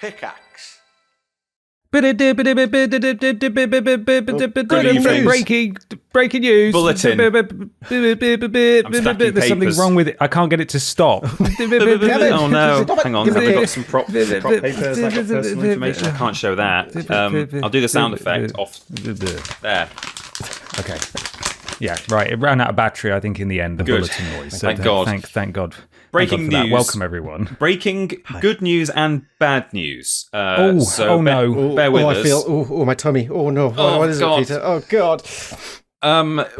Pickaxe. Breaking news. Bulletin. There's something wrong with it. I can't get it to stop. Oh no! Hang on, have we got some prop papers? Like got personal information. I can't show that. I'll do the sound effect off there. Okay. Yeah, right. It ran out of battery, I think, in the end, the bulletin noise. So Thank God. Thank God. Breaking news. Welcome, everyone. Breaking good news and bad news. No. Bear with us. I feel, my tummy. Oh, no. What is God. it, Peter? Oh, God.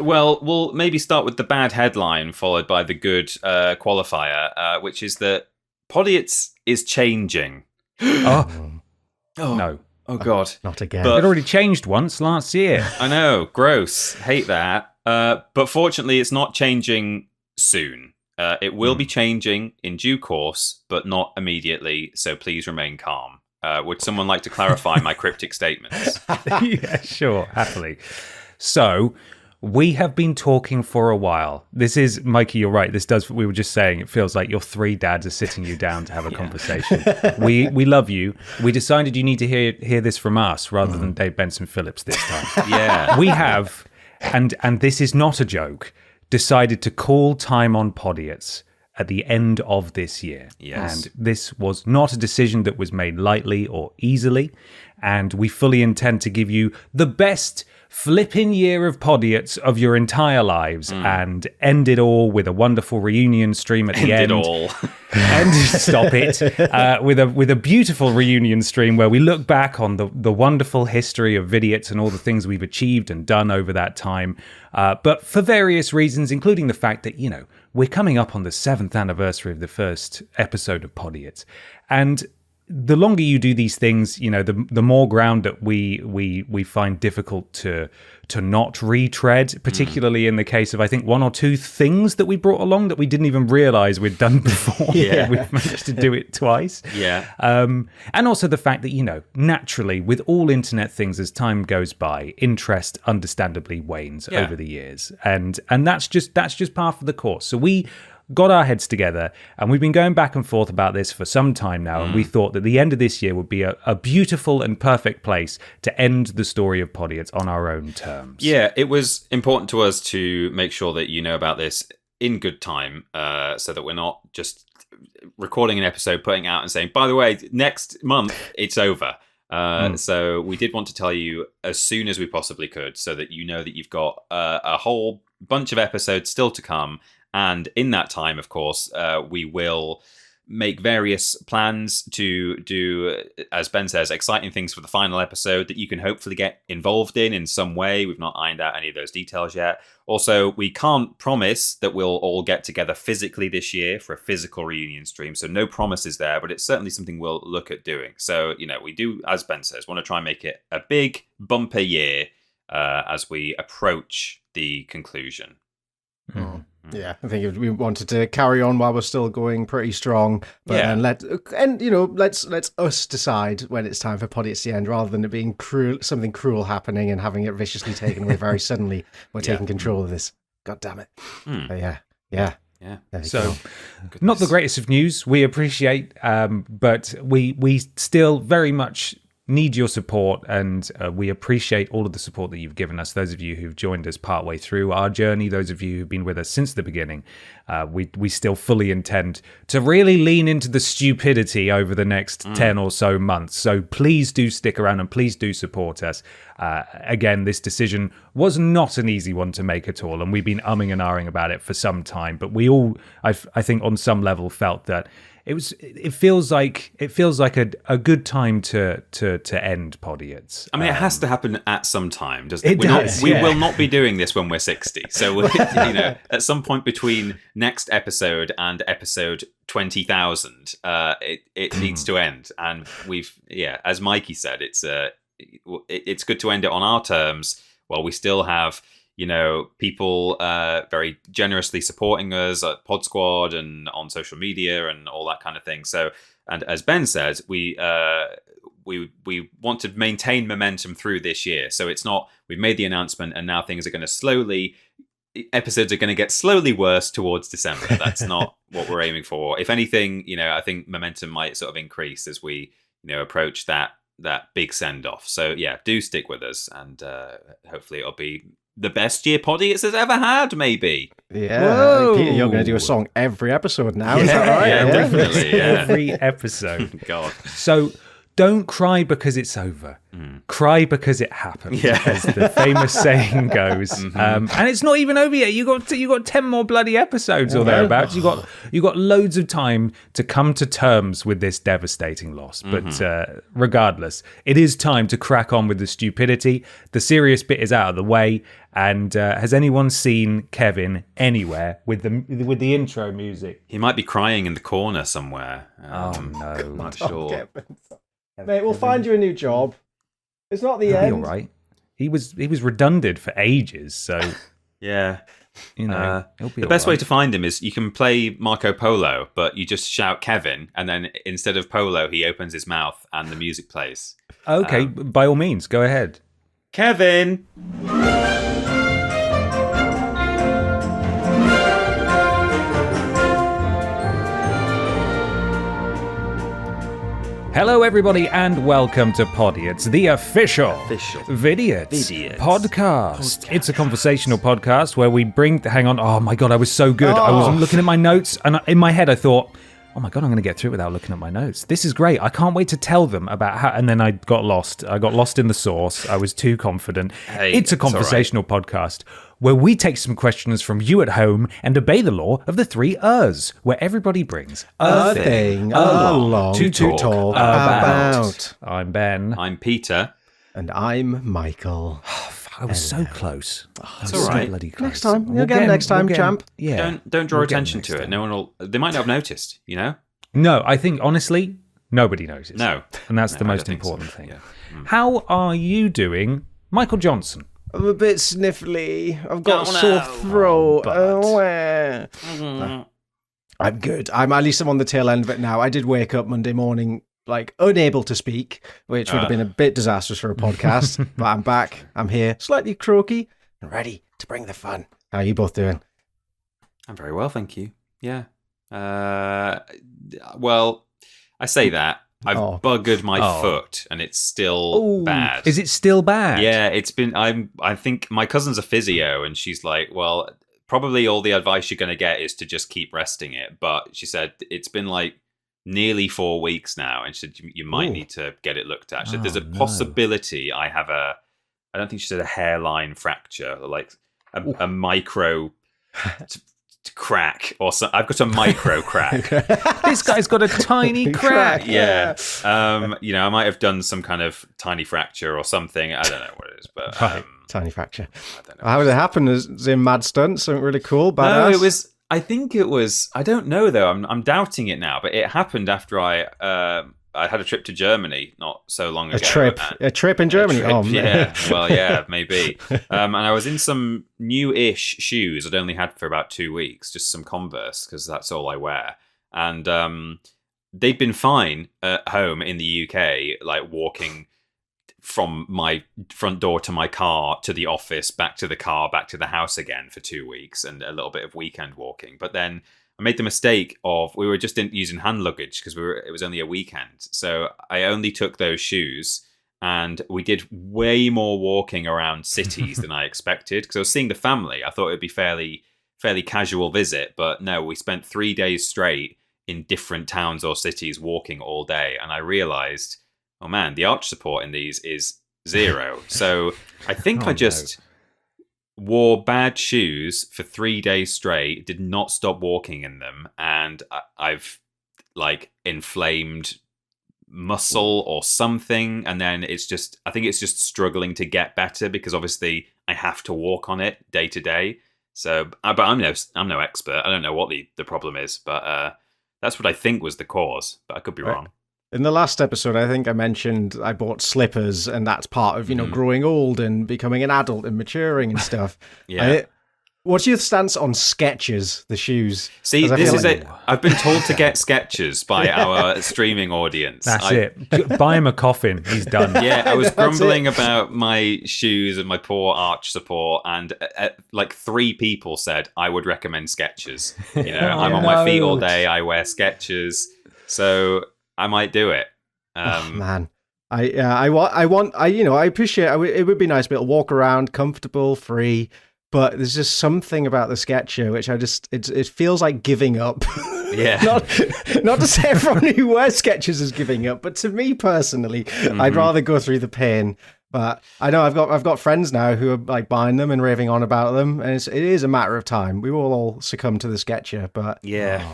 Well, we'll maybe start with the bad headline, followed by the good qualifier, which is that Podiots is changing. No. Oh, God. Not again. It already changed once last year. I know. Gross. Hate that. But fortunately, it's not changing soon. It will be changing in due course, but not immediately, so please remain calm. Would someone like to clarify my cryptic statements? Yeah, sure, happily. So, we have been talking for a while. This is, Mikey, you're right, we were just saying, it feels like your three dads are sitting you down to have a conversation. We love you. We decided you need to hear this from us rather than Dave Benson Phillips this time. Yeah. We have, and this is not a joke, decided to call time on Podiots at the end of this year. Yes. And this was not a decision that was made lightly or easily, and we fully intend to give you the best flipping year of Podiots of your entire lives and end it all with a wonderful reunion stream at the end. End it all. And stop it with a beautiful reunion stream where we look back on the wonderful history of Vidiots and all the things we've achieved and done over that time. But for various reasons, including the fact that, we're coming up on the 7th anniversary of the first episode of Podiots. And the longer you do these things, the more ground that we find difficult to not retread, particularly in the case of, I think, one or two things that we brought along that we didn't even realize we'd done before. Yeah. We've managed to do it twice. Yeah. And also the fact that, naturally, with all internet things, as time goes by, interest understandably wanes over the years. And that's just par for the course. So we got our heads together, and we've been going back and forth about this for some time now, and we thought that the end of this year would be a beautiful and perfect place to end the story of Podiots on our own terms. Yeah, it was important to us to make sure that you know about this in good time, so that we're not just recording an episode, putting it out and saying, by the way, next month it's over. So we did want to tell you as soon as we possibly could, so that you know that you've got a whole bunch of episodes still to come. And in that time, of course, we will make various plans to do, as Ben says, exciting things for the final episode that you can hopefully get involved in some way. We've not ironed out any of those details yet. Also, we can't promise that we'll all get together physically this year for a physical reunion stream. So no promises there, but it's certainly something we'll look at doing. So, we do, as Ben says, want to try and make it a big bumper year as we approach the conclusion. Yeah, I think we wanted to carry on while we're still going pretty strong, but then let's us decide when it's time for Podiots to end, rather than it being something cruel happening and having it viciously taken away very suddenly. We're taking control of this. God damn it! Yeah. So, not the greatest of news. We appreciate, but we still very much need your support, and we appreciate all of the support that you've given us. Those of you who've joined us partway through our journey, those of you who've been with us since the beginning, we still fully intend to really lean into the stupidity over the next 10 or so months. So please do stick around and please do support us. Again, this decision was not an easy one to make at all, and we've been umming and ahhing about it for some time, but we all, I think on some level, felt that it feels like a good time to end Podiots. I mean, it has to happen at some time, doesn't it? We will not be doing this when we're 60. So, at some point between next episode and episode 20,000, it needs to end. And as Mikey said, it's good to end it on our terms while we still have people very generously supporting us at Pod Squad and on social media and all that kind of thing. So, and as Ben said, we want to maintain momentum through this year. So it's not, we've made the announcement and now things are going to episodes are going to get slowly worse towards December. That's not what we're aiming for. If anything, I think momentum might sort of increase as we, approach that big send off. So yeah, do stick with us, and hopefully it'll be the best year Podiots has ever had. Maybe. Yeah, Peter, you're going to do a song every episode now. Is that right? Yeah, definitely. Yeah. Every episode. God. So don't cry because it's over. Cry because it happened, as the famous saying goes. And it's not even over yet. You got 10 more bloody episodes or thereabouts. You got loads of time to come to terms with this devastating loss. But regardless, it is time to crack on with the stupidity. The serious bit is out of the way. And has anyone seen Kevin anywhere with the intro music? He might be crying in the corner somewhere. Oh no, not sure. Mate, we'll find you a new job. It's not the end. All right. He was redundant for ages, so yeah. He'll be the best way to find him is you can play Marco Polo, but you just shout Kevin, and then instead of Polo, he opens his mouth and the music plays. Okay, by all means, go ahead. Kevin. Hello, everybody, and welcome to Podiots, the official Vidiots podcast. It's a conversational podcast where we bring... Hang on. Oh, my God, I was so good. I wasn't looking at my notes, and in my head I thought, oh, my God, I'm going to get through it without looking at my notes. This is great. I can't wait to tell them about how... And then I got lost. I got lost in the sauce. I was too confident. It's a conversational podcast where we take some questions from you at home and obey the law of the 3 Rs, where everybody brings a thing along to talk about. I'm Ben. I'm Peter. And I'm Michael. I was so close. It's all right. Bloody close. Next time. You'll get it next time, champ. Yeah. Don't draw attention to it. No one will... They might not have noticed, No, I think, honestly, nobody notices. No. And that's the most important thing. Yeah. How are you doing, Michael Johnson? I'm a bit sniffly. I've got a sore throat. I'm good. I'm on the tail end of it now. I did wake up Monday morning, unable to speak, which would have been a bit disastrous for a podcast. But I'm back. I'm here, slightly croaky and ready to bring the fun. How are you both doing? I'm very well, thank you. Yeah. Well, I say that. I've buggered my foot, and it's still bad. Is it still bad? Yeah, it's been. I think my cousin's a physio, and she's like, well, probably all the advice you're going to get is to just keep resting it. But she said it's been nearly 4 weeks now, and she said you might need to get it looked at. She said there's a possibility I have I don't think she said a hairline fracture, or a micro crack, or so. I've got a micro crack. This guy's got a tiny crack. Yeah. I might have done some kind of tiny fracture or something. I don't know what it is, but tiny fracture. I don't know. How did it happen? Is it mad stunt? Something really cool? Badass? No, it was. I think it was. I don't know though. I'm doubting it now. But it happened after I had a trip to Germany not so long ago. A trip in Germany? Yeah, well, yeah, maybe. And I was in some new-ish shoes I'd only had for about 2 weeks, just some Converse, because that's all I wear. And they'd been fine at home in the UK, walking from my front door to my car, to the office, back to the car, back to the house again for 2 weeks, and a little bit of weekend walking. But then I made the mistake of, we were just using hand luggage because it was only a weekend. So I only took those shoes, and we did way more walking around cities than I expected, because I was seeing the family. I thought it would be fairly casual visit, but no, we spent 3 days straight in different towns or cities walking all day. And I realized, oh man, the arch support in these is 0. So I think wore bad shoes for 3 days straight, did not stop walking in them, and I've inflamed muscle or something, and then I think it's just struggling to get better, because obviously I have to walk on it day to day. So, but I'm no expert. I don't know what the problem is, but that's what I think was the cause, but I could be wrong. In the last episode, I think I mentioned I bought slippers, and that's part of, growing old and becoming an adult and maturing and stuff. Yeah. What's your stance on Skechers, the shoes? See, this is it. I've been told to get Skechers by our streaming audience. That's it. Buy him a coffin. He's done. Yeah, I was grumbling about my shoes and my poor arch support, and 3 people said I would recommend Skechers. I'm on my feet all day. I wear Skechers, so I might do it. Man. I appreciate it would be nice to be able to walk around comfortable, free, but there's just something about the Sketcher which it feels like giving up. Yeah. not to say everyone who wears Skechers is giving up, but to me personally, I'd rather go through the pain. But I know I've got friends now who are like buying them and raving on about them, and it is a matter of time. We will all succumb to the Sketcher, but yeah.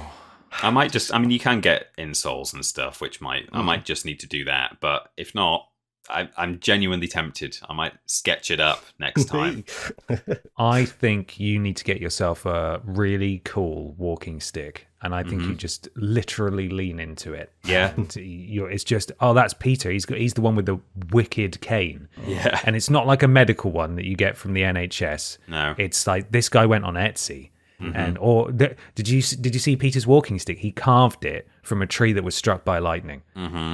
You can get insoles and stuff, which I might just need to do that. But if not, I'm genuinely tempted. I might sketch it up next time. I think you need to get yourself a really cool walking stick. And I think you just literally lean into it. Yeah. And it's just, that's Peter. He's the one with the wicked cane. Yeah. And it's not like a medical one that you get from the NHS. No. It's like this guy went on Etsy. Did you see Peter's walking stick? He carved it from a tree that was struck by lightning.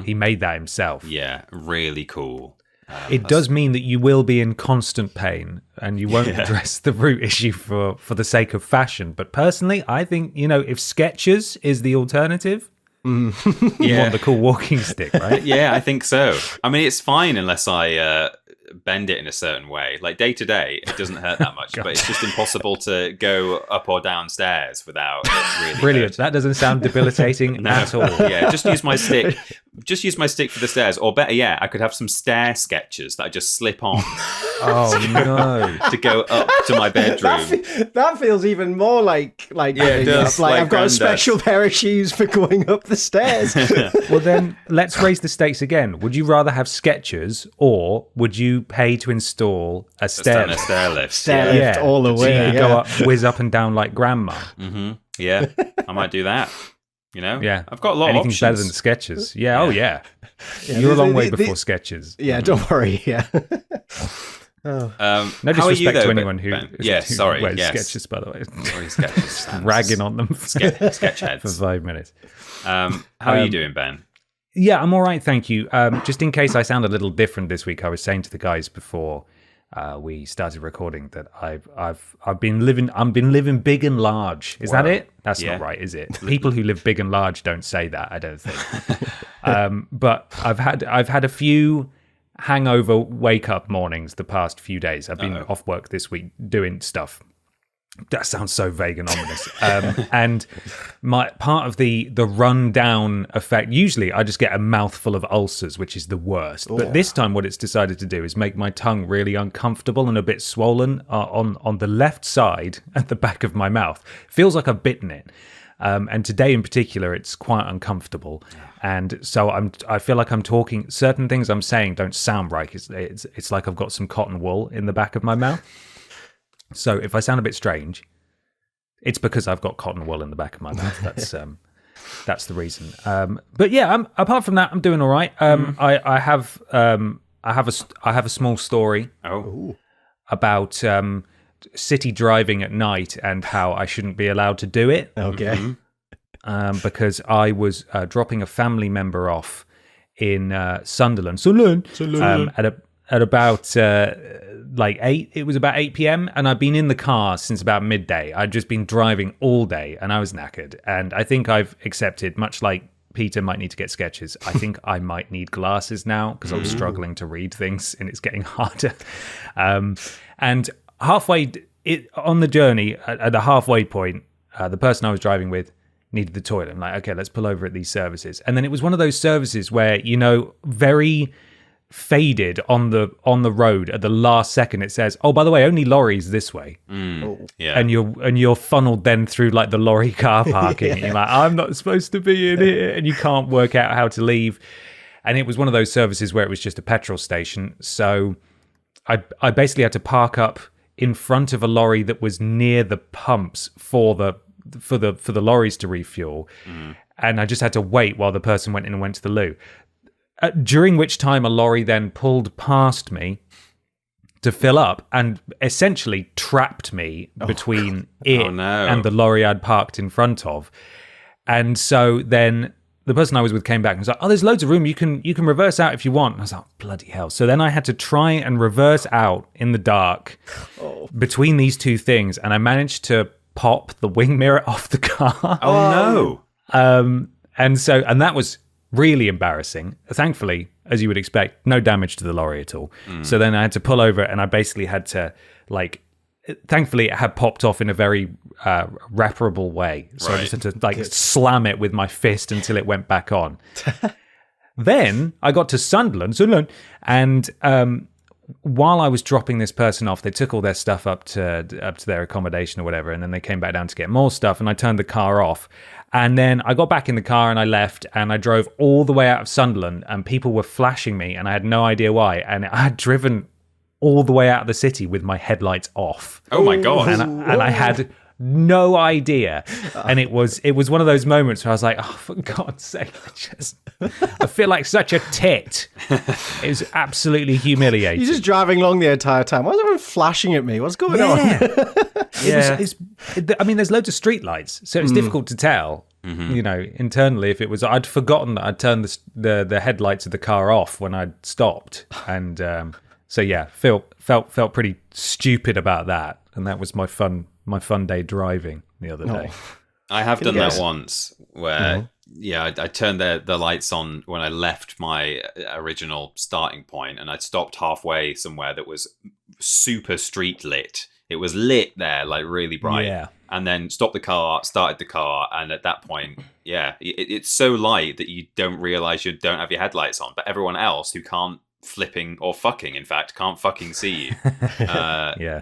He made that himself. Yeah, really cool. It does mean that you will be in constant pain and you won't address the root issue for the sake of fashion. But personally, I think, if Skechers is the alternative, you want the cool walking stick, right? Yeah, I think so. I mean, it's fine unless I bend it in a certain way. Like day to day, it doesn't hurt that much, but it's just impossible to go up or down stairs without it really Brilliant. hurting. That doesn't sound debilitating at all. Yeah, just use my stick. Just use my stick for the stairs, or better yet, I could have some stair sketches that I just slip on. No! To go up to my bedroom. That feels even more like it does. Like Like I've got a Granddad's. special pair of shoes for going up the stairs. Well, then let's raise the stakes again. Would you rather have Skechers, or would you pay to install a stair lift? Stair lift all the So way. you go up, whiz up and down like grandma. Yeah, I might do that. Yeah, I've got a lot of Anything's options. better than Skechers. Yeah, oh yeah. You're a long way before Skechers. Yeah, don't worry. Yeah. No how are disrespect you, though, to anyone who, Ben? who yes, sorry, wears yes. Skechers, by the way. Sorry, Skechers fans. Ragging on them sketch for heads. 5 minutes. How are you doing, Ben? Yeah, I'm all right, thank you. Just in case I sound a little different this week, I was saying to the guys before we started recording that I've been living big and large. Is that it? That's not right, is it? People who live big and large don't say that, I don't think. But I've had a few hangover wake up mornings the past few days. I've been off work this week doing stuff. That sounds so vague and ominous. And my part of the rundown effect, usually I just get a mouthful of ulcers, which is the worst. But this time what it's decided to do is make my tongue really uncomfortable and a bit swollen on the left side at the back of my mouth. Feels like I've bitten it. And today in particular, it's quite uncomfortable. And so I feel like I'm talking, certain things I'm saying don't sound right. It's like I've got some cotton wool in the back of my mouth. So if I sound a bit strange, it's because I've got cotton wool in the back of my mouth. That's the reason. But yeah, apart from that, I'm doing all right. I have a small story about city driving at night and how I shouldn't be allowed to do it. Okay. Because I was dropping a family member off in Sunderland. At about like 8, it was about 8 p.m. and I'd been in the car since about midday. I'd just been driving all day and I was knackered. And I think I've accepted, much like Peter might need to get Skechers, I think I might need glasses now because I'm struggling to read things and it's getting harder. And halfway on the journey, at the halfway point, the person I was driving with needed the toilet. I'm like, okay, let's pull over at these services. And then it was one of those services where, very faded on the road at the last second it says, oh, by the way, only lorries this way. Yeah. And you're funneled then through like the lorry car parking. And you're like, I'm not supposed to be in here, and you can't work out how to leave. And it was one of those services where it was just a petrol station, so I basically had to park up in front of a lorry that was near the pumps for the lorries to refuel. And I just had to wait while the person went in and went to the loo. During which time a lorry then pulled past me to fill up and essentially trapped me between and the lorry I'd parked in front of. And so then the person I was with came back and was like, oh, there's loads of room. You can reverse out if you want. And I was like, bloody hell. So then I had to try and reverse out in the dark between these two things. And I managed to pop the wing mirror off the car. Oh, no. And that was really embarrassing. Thankfully, as you would expect, no damage to the lorry at all. So then I had to pull over, and I basically had to, like, thankfully it had popped off in a very reparable way. So I just had to, like, slam it with my fist until it went back on. Then I got to Sunderland, and while I was dropping this person off, they took all their stuff up to their accommodation or whatever, and then they came back down to get more stuff, and I turned the car off. And then I got back in the car and I left, and I drove all the way out of Sunderland, and people were flashing me, and I had no idea why. And I had driven all the way out of the city with my headlights off. Oh my God. And I had no idea. And it was one of those moments where I was like, oh, for God's sake, I feel like such a tit. It was absolutely humiliating. You're just driving along the entire time. Why is everyone flashing at me? What's going on? I mean, there's loads of street lights, so it's difficult to tell, you know, internally if it was. I'd forgotten that I'd turned the headlights of the car off when I'd stopped, and so yeah, felt pretty stupid about that, and that was my fun day driving the other day. I have done that once where, I turned the lights on when I left my original starting point, and I'd stopped halfway somewhere that was super street lit. It was lit there, like really bright. Yeah. And then stopped the car, started the car, and at that point, it's so light that you don't realize you don't have your headlights on. But everyone else who can't flipping or fucking, in fact, can't fucking see you.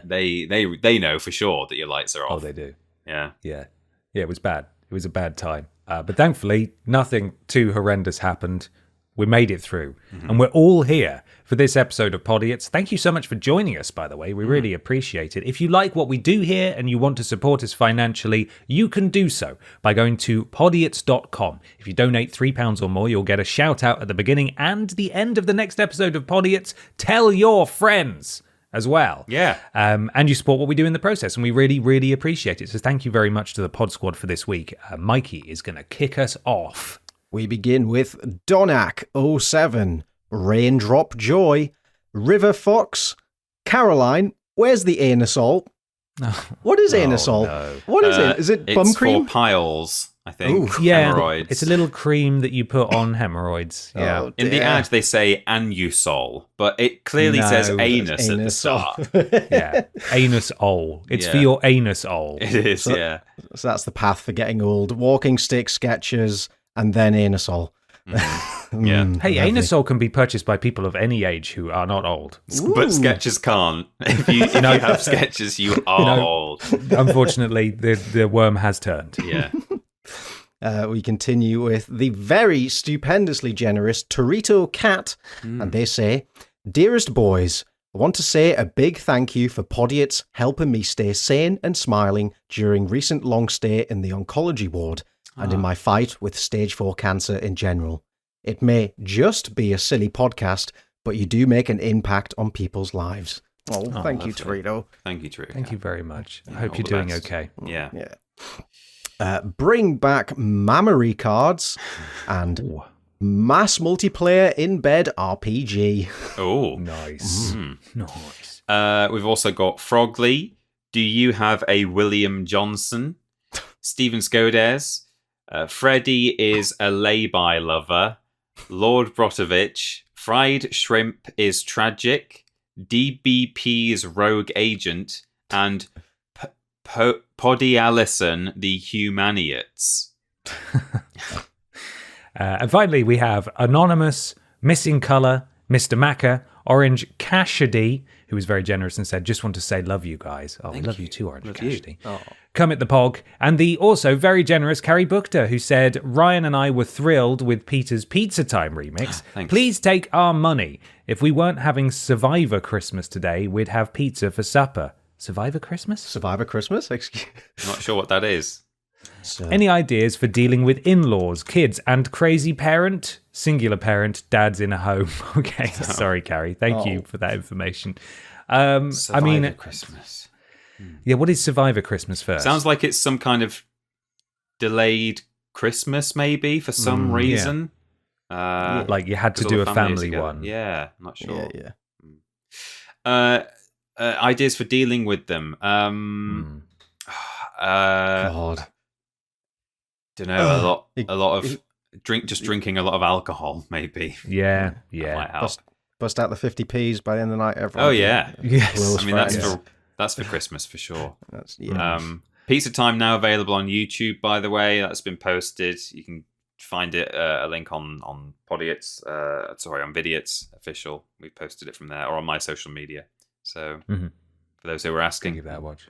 They know for sure that your lights are off. Oh, they do. Yeah. It was bad. It was a bad time. But thankfully, nothing too horrendous happened. We made it through. And we're all here for this episode of Podiots. Thank you so much for joining us, by the way. We really appreciate it. If you like what we do here and you want to support us financially, you can do so by going to podiots.com. If you donate £3 or more, you'll get a shout out at the beginning and the end of the next episode of Podiots. Tell your friends as well. Yeah. And you support what we do in the process, and we really, really appreciate it. So thank you very much to the Pod Squad for this week. Mikey is going to kick us off. We begin with Donak07, Raindrop Joy, River Fox, Caroline, where's the anusol? What is anusol? No. What is it? Is it bum cream? It's for piles, I think. Ooh. Yeah, hemorrhoids. It's a little cream that you put on hemorrhoids. Yeah. Oh, in the ad, they say anusol, but it clearly says anus at the start. Yeah, anus-ol. It's for your anus-ol. It is, So that's the path for getting old. Walking stick sketches, and then anusol. Hey, anusol can be purchased by people of any age who are not old. But sketches can't. If you have sketches, you are old. Unfortunately, the worm has turned. Yeah. We continue with the very stupendously generous Torito Cat, and they say, Dearest boys, I want to say a big thank you for Podiots helping me stay sane and smiling during recent long stay in the oncology ward and in my fight with stage 4 cancer in general. It may just be a silly podcast, but you do make an impact on people's lives. Oh, thank you, Torito. Thank you, Torito. Thank you very much. I hope you're doing okay. Yeah. Bring back memory cards and mass multiplayer in bed RPG. Oh, nice. Nice. We've also got Frogley. Do you have a William Johnson? Stephen Skoders. Freddie is a lay-by lover. Lord Brotovich. Fried shrimp is tragic. DBP's rogue agent. And Poddy Allison, the Humaniots. And finally, we have Anonymous, Missing Colour, Mr. Macca, Orange Cassidy, who was very generous and said, just want to say love you guys. Oh, we love you too, Orange Cassidy. Kermit the Pog, and the also very generous Carrie Buchter, who said, Ryan and I were thrilled with Peter's Pizza Time remix. Please take our money. If we weren't having Survivor Christmas today, we'd have pizza for supper. Survivor Christmas? Survivor Christmas? Excuse. Not sure what that is. So. Any ideas for dealing with in-laws, kids, and crazy parent? Singular parent, dad's in a home. Okay, sorry, Carrie. Thank you for that information. Survivor Christmas. Yeah, what is Survivor Christmas first? Sounds like it's some kind of delayed Christmas, maybe, for some reason. Like you had to do a family one. Yeah, I'm not sure. Yeah. Ideas for dealing with them. God. Don't know. A lot of drinking a lot of alcohol, maybe. Yeah. That might help. Bust out the 50p's by the end of the night. Everyone. Oh yeah. Yes. I mean, that's for Christmas for sure. Yeah. Pizza Time now available on YouTube, by the way. That's been posted. You can find it, a link on Podiots, on Vidiots official. We've posted it from there, or on my social media. So for those who were asking, give that a watch.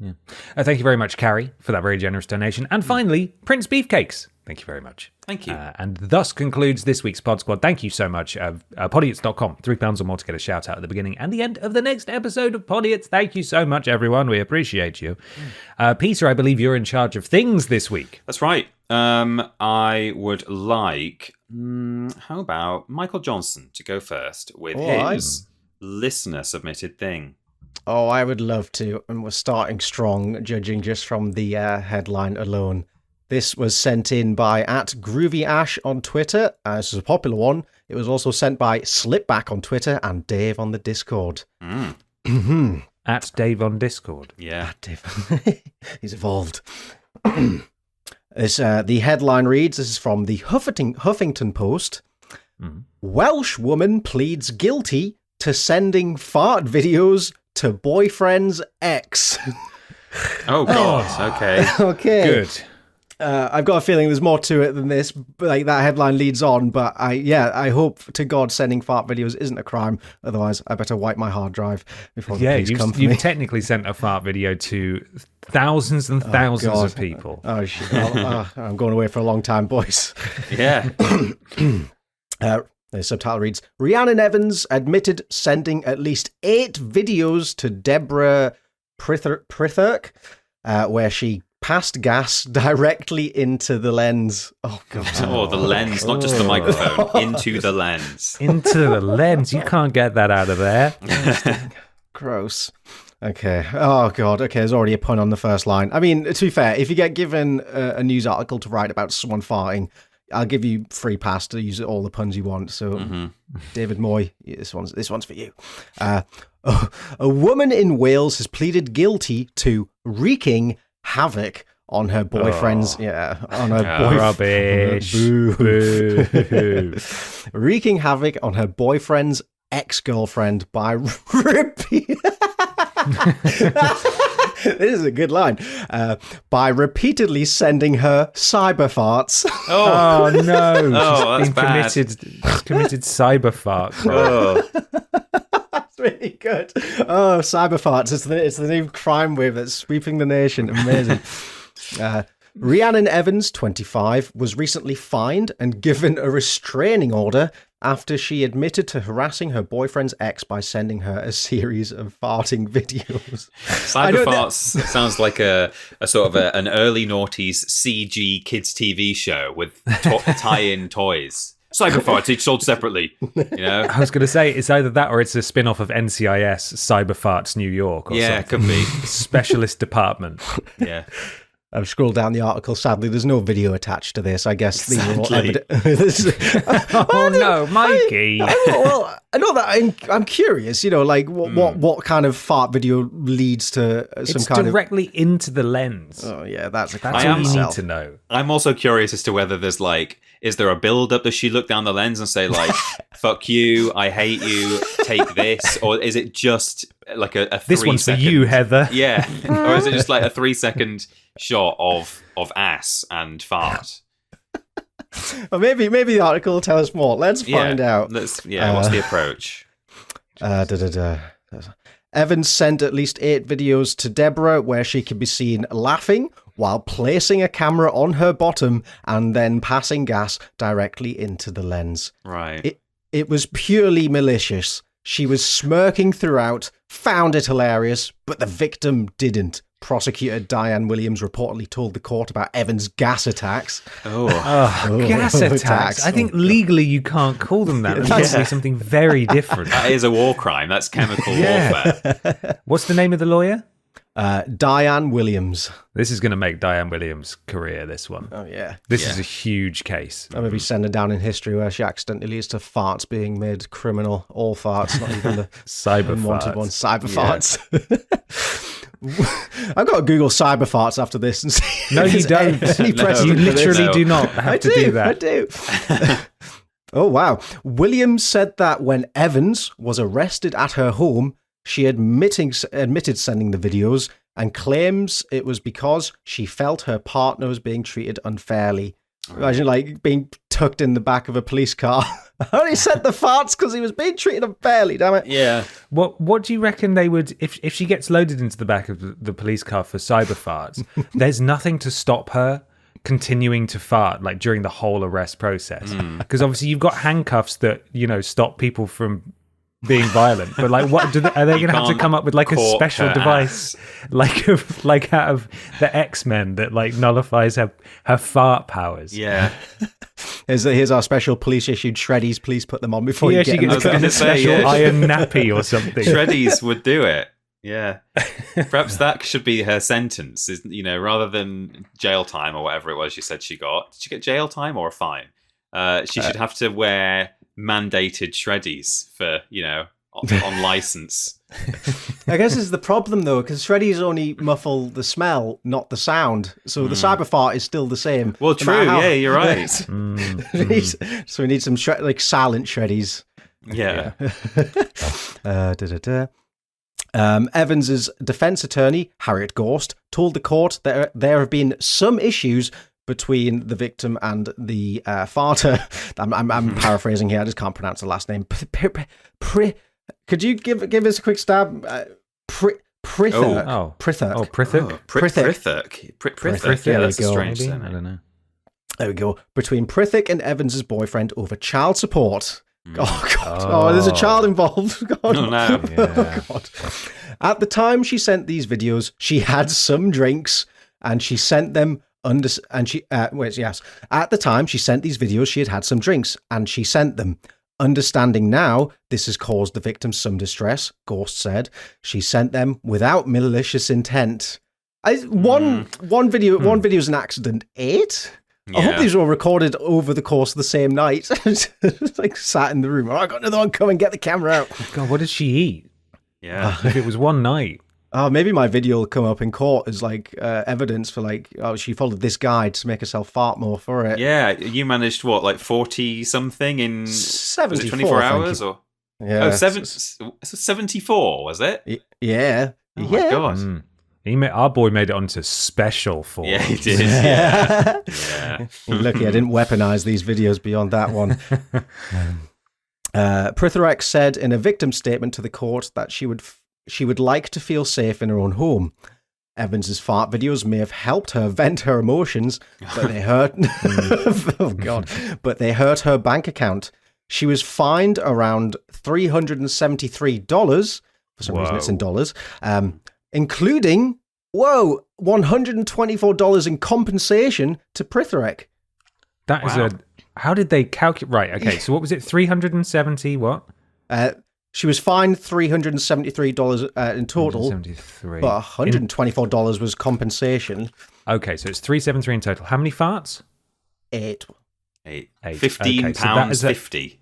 Yeah. Thank you very much, Carrie, for that very generous donation. And finally, Prince Beefcakes. Thank you very much. Thank you. And thus concludes this week's Pod Squad. Thank you so much. Podiots.com, £3 or more to get a shout out at the beginning and the end of the next episode of Podiots. Thank you so much, everyone. We appreciate you. Peter, I believe you're in charge of things this week. That's right. I would like, how about Michael Johnson to go first with his listener-submitted thing. Oh, I would love to. And we're starting strong, judging just from the headline alone. This was sent in by @GroovyAsh on Twitter. This is a popular one. It was also sent by Slipback on Twitter and Dave on the Discord. At Dave on Discord. Yeah. Dave. He's evolved. The headline reads, this is from the Huffington Post. Welsh woman pleads guilty to sending fart videos to boyfriend's ex. Oh, God. Okay. Okay. Good. I've got a feeling there's more to it than this. Like, that headline leads on, but I hope to God sending fart videos isn't a crime. Otherwise, I better wipe my hard drive before the police come for me. You've technically sent a fart video to thousands and thousands of people. Oh, shit. I'm going away for a long time, boys. Yeah. The subtitle reads, Rhiannon Evans admitted sending at least 8 videos to Deborah Prithurk, where she passed gas directly into the lens. Oh, God. Oh, the lens, not just the microphone. Into the lens. Into the lens. You can't get that out of there. Gross. Okay. Oh, God. Okay, there's already a pun on the first line. I mean, to be fair, if you get given a news article to write about someone farting, I'll give you free pass to use all the puns you want. So, David Moy, this one's for you. A woman in Wales has pleaded guilty to wreaking havoc on her boyfriend's rubbish. Boo. Wreaking havoc on her boyfriend's ex-girlfriend by repeat. This is a good line. By repeatedly sending her cyber farts. Oh no! Oh, that's committed cyber fart. Oh. That's really good. Oh, cyber farts! It's the new crime wave that's sweeping the nation. Amazing. Rhiannon Evans, 25, was recently fined and given a restraining order after she admitted to harassing her boyfriend's ex by sending her a series of farting videos. Cyber farts sounds like a sort of an early noughties CG kids TV show with tie-in toys. Cyber farts, each sold separately. You know, I was going to say it's either that or it's a spin-off of NCIS Cyber Farts New York. Or yeah, something. Could be Specialist department. Yeah. I've scrolled down the article. Sadly, there's no video attached to this. I guess these are all evidence. Oh no, Mikey! Well, I know that I'm curious. You know, like what kind of fart video leads to some kind of directly into the lens. Oh yeah, that's all you need to know. I'm also curious as to whether there's is there a build-up? Does she look down the lens and say "fuck you, I hate you, take this," or is it just like a 3 this one's second, for you, Heather? Yeah, or is it just like a 3-second shot of ass and fart? Well, maybe the article will tell us more. Let's find out. What's the approach? Evans sent at least 8 videos to Deborah where she could be seen laughing while placing a camera on her bottom and then passing gas directly into the lens. Right. It was purely malicious. She was smirking throughout, found it hilarious, but the victim didn't. Prosecutor Diane Williams reportedly told the court about Evans' gas attacks. Gas attacks? I think legally you can't call them that. It's actually something very different. That is a war crime. That's chemical warfare. What's the name of the lawyer? Diane Williams. This is going to make Diane Williams' career, this one. Oh, yeah. This is a huge case. I'm maybe send her down in history where she accidentally leads to farts being made criminal. All farts, not even the cyber unwanted farts. ones. Cyber farts. I've got to Google cyber farts after this and see. No, you don't. You literally do not have to do that. I do. Oh, wow. Williams said that when Evans was arrested at her home, she admitted sending the videos and claims it was because she felt her partner was being treated unfairly. Imagine, like, being tucked in the back of a police car. I only sent the farts because he was being treated unfairly, damn it. Yeah. What do you reckon they would, if she gets loaded into the back of the police car for cyber farts, there's nothing to stop her continuing to fart, like, during the whole arrest process? Because obviously you've got handcuffs that, you know, stop people from being violent, but like, what are they going to have to come up with, like, a special device, like out of the X-Men that, like, nullifies her fart powers? Yeah. Here's our special police issued shreddies. Please put them on before you get she gets put in a special iron nappy or something. Shreddies would do it. Yeah. Perhaps that should be her sentence, is, you know, rather than jail time or whatever it was she said she got. Did she get jail time or a fine? She should have to wear mandated shreddies for, you know, on license. I guess it's the problem, though, because shreddies only muffle the smell, not the sound. So the cyber fart is still the same. Well, true. Yeah, you're right. So we need some like silent shreddies. Yeah. Evans's defense attorney, Harriet Gorst, told the court that there have been some issues between the victim and the farter. I'm paraphrasing here. I just can't pronounce the last name. Could you give us a quick stab? Prithik. Yeah, that's a strange Maybe? surname. I don't know. There we go. Between Prithik and Evans's boyfriend over child support. Oh, God. Oh, there's a child involved. God. Oh, no. Yeah. Oh, God. At the time she sent these videos, she had some drinks and she sent them At the time she sent these videos, she had some drinks and she sent them. Understanding now, this has caused the victim some distress, Gorst said. She sent them without malicious intent. One video is an accident. 8? Yeah. I hope these were all recorded over the course of the same night. Like, sat in the room. Oh, I got another one. Come and get the camera out. God, what did she eat? Yeah. If it was one night. Oh, maybe my video will come up in court as, like, evidence for, like, oh, she followed this guide to make herself fart more for it. Yeah, you managed, what, like 40-something in 24 hours? Or yeah. 74, was it? Yeah. Oh, my God. Our boy made it onto special form. Yeah, he did. Yeah. Lucky I didn't weaponize these videos beyond that one. Prithik said in a victim statement to the court that she would like to feel safe in her own home. Evans's fart videos may have helped her vent her emotions, but they hurt. Oh, God! But they hurt her bank account. She was fined around $373. For some reason, it's in dollars. Including, $124 in compensation to Prithik. That is how did they calculate? Right, okay, so what was it, 370 what? She was fined $373 in total, but $124 was compensation. Okay, so it's 373 in total. How many farts? 8. £15.50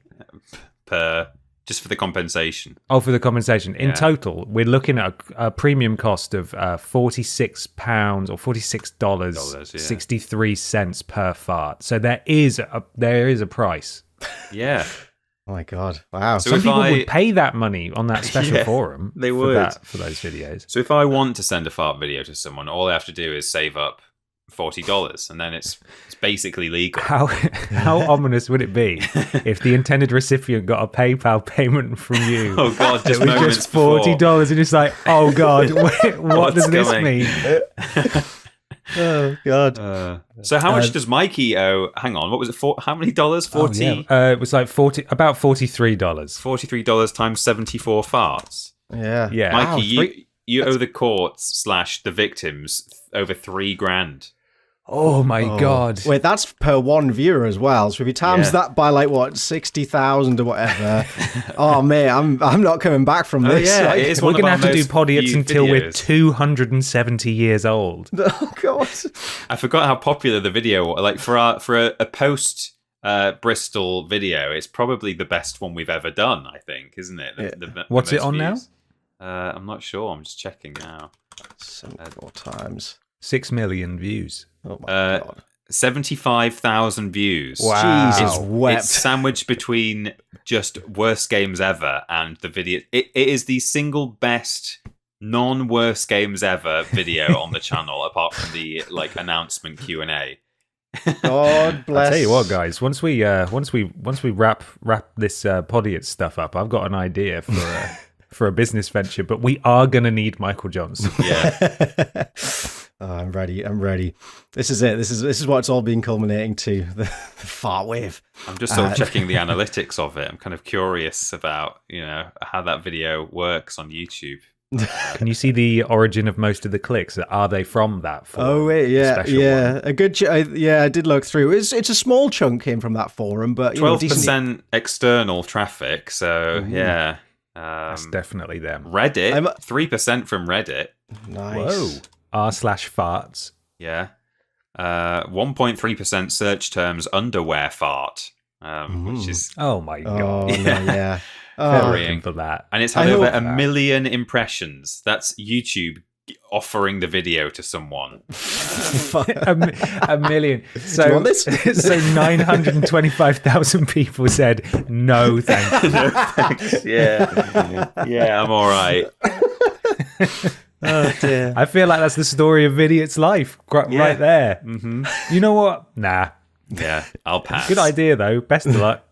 per... Just for the compensation. Oh, for the compensation. In total, we're looking at a premium cost of £46 or $46.63 per fart. So there is a price. Yeah. Oh my God! Wow. So some people would pay that money on that special forum. They would for those videos. So if I want to send a fart video to someone, all I have to do is save up $40, and then it's basically legal. How ominous would it be if the intended recipient got a PayPal payment from you? Oh God, just moments just $40, and it's like, oh God, what does this mean? Oh God. So how much does Mikey owe? Hang on, what was it for? How many dollars? 40? It was like about $43. $43 times 74 farts. Yeah. Mikey, wow, you owe the courts / the victims over $3,000. Oh my God! Wait, that's per one viewer as well. So if you times that by 60,000 or whatever, oh mate, I'm not coming back from this. Yeah, we're gonna have to do Podiots until we're 270 years old. Oh God! I forgot how popular the video was. Like for a post Bristol video, it's probably the best one we've ever done. I think, isn't it? What's it on now? I'm not sure. I'm just checking now. 74 times. 6 million views. Oh my God. 75,000 views. Wow. Jesus wept. It's sandwiched between just worst games ever and the video. It is the single best non-worst games ever video on the channel, apart from the announcement Q&A. God bless. I'll tell you what, guys. Once we wrap this Podiots stuff up, I've got an idea for a business venture. But we are going to need Michael Johnson. Yeah. I'm ready. This is it. This is what it's all been culminating to. The fart wave. I'm just sort of checking the analytics of it. I'm kind of curious about how that video works on YouTube. Can you see the origin of most of the clicks? Are they from that? Oh wait, yeah. One? A good. I did look through. It's a small chunk came from that forum, but 12% external traffic. So yeah, that's definitely them. Reddit, 3% from Reddit. Nice. Whoa. r/farts. Yeah. 1.3% search terms underwear fart, which is oh my God. Oh no, yeah. Worrying for that. And it's had over 1 million impressions. That's YouTube offering the video to someone. a million. So, do you want this? So 925,000 people said no, thank you. No thanks. Yeah, I'm all right. Oh dear. I feel like that's the story of Vidiots' life right there. Mm-hmm. You know what? Nah. Yeah, I'll pass. Good idea, though. Best of luck.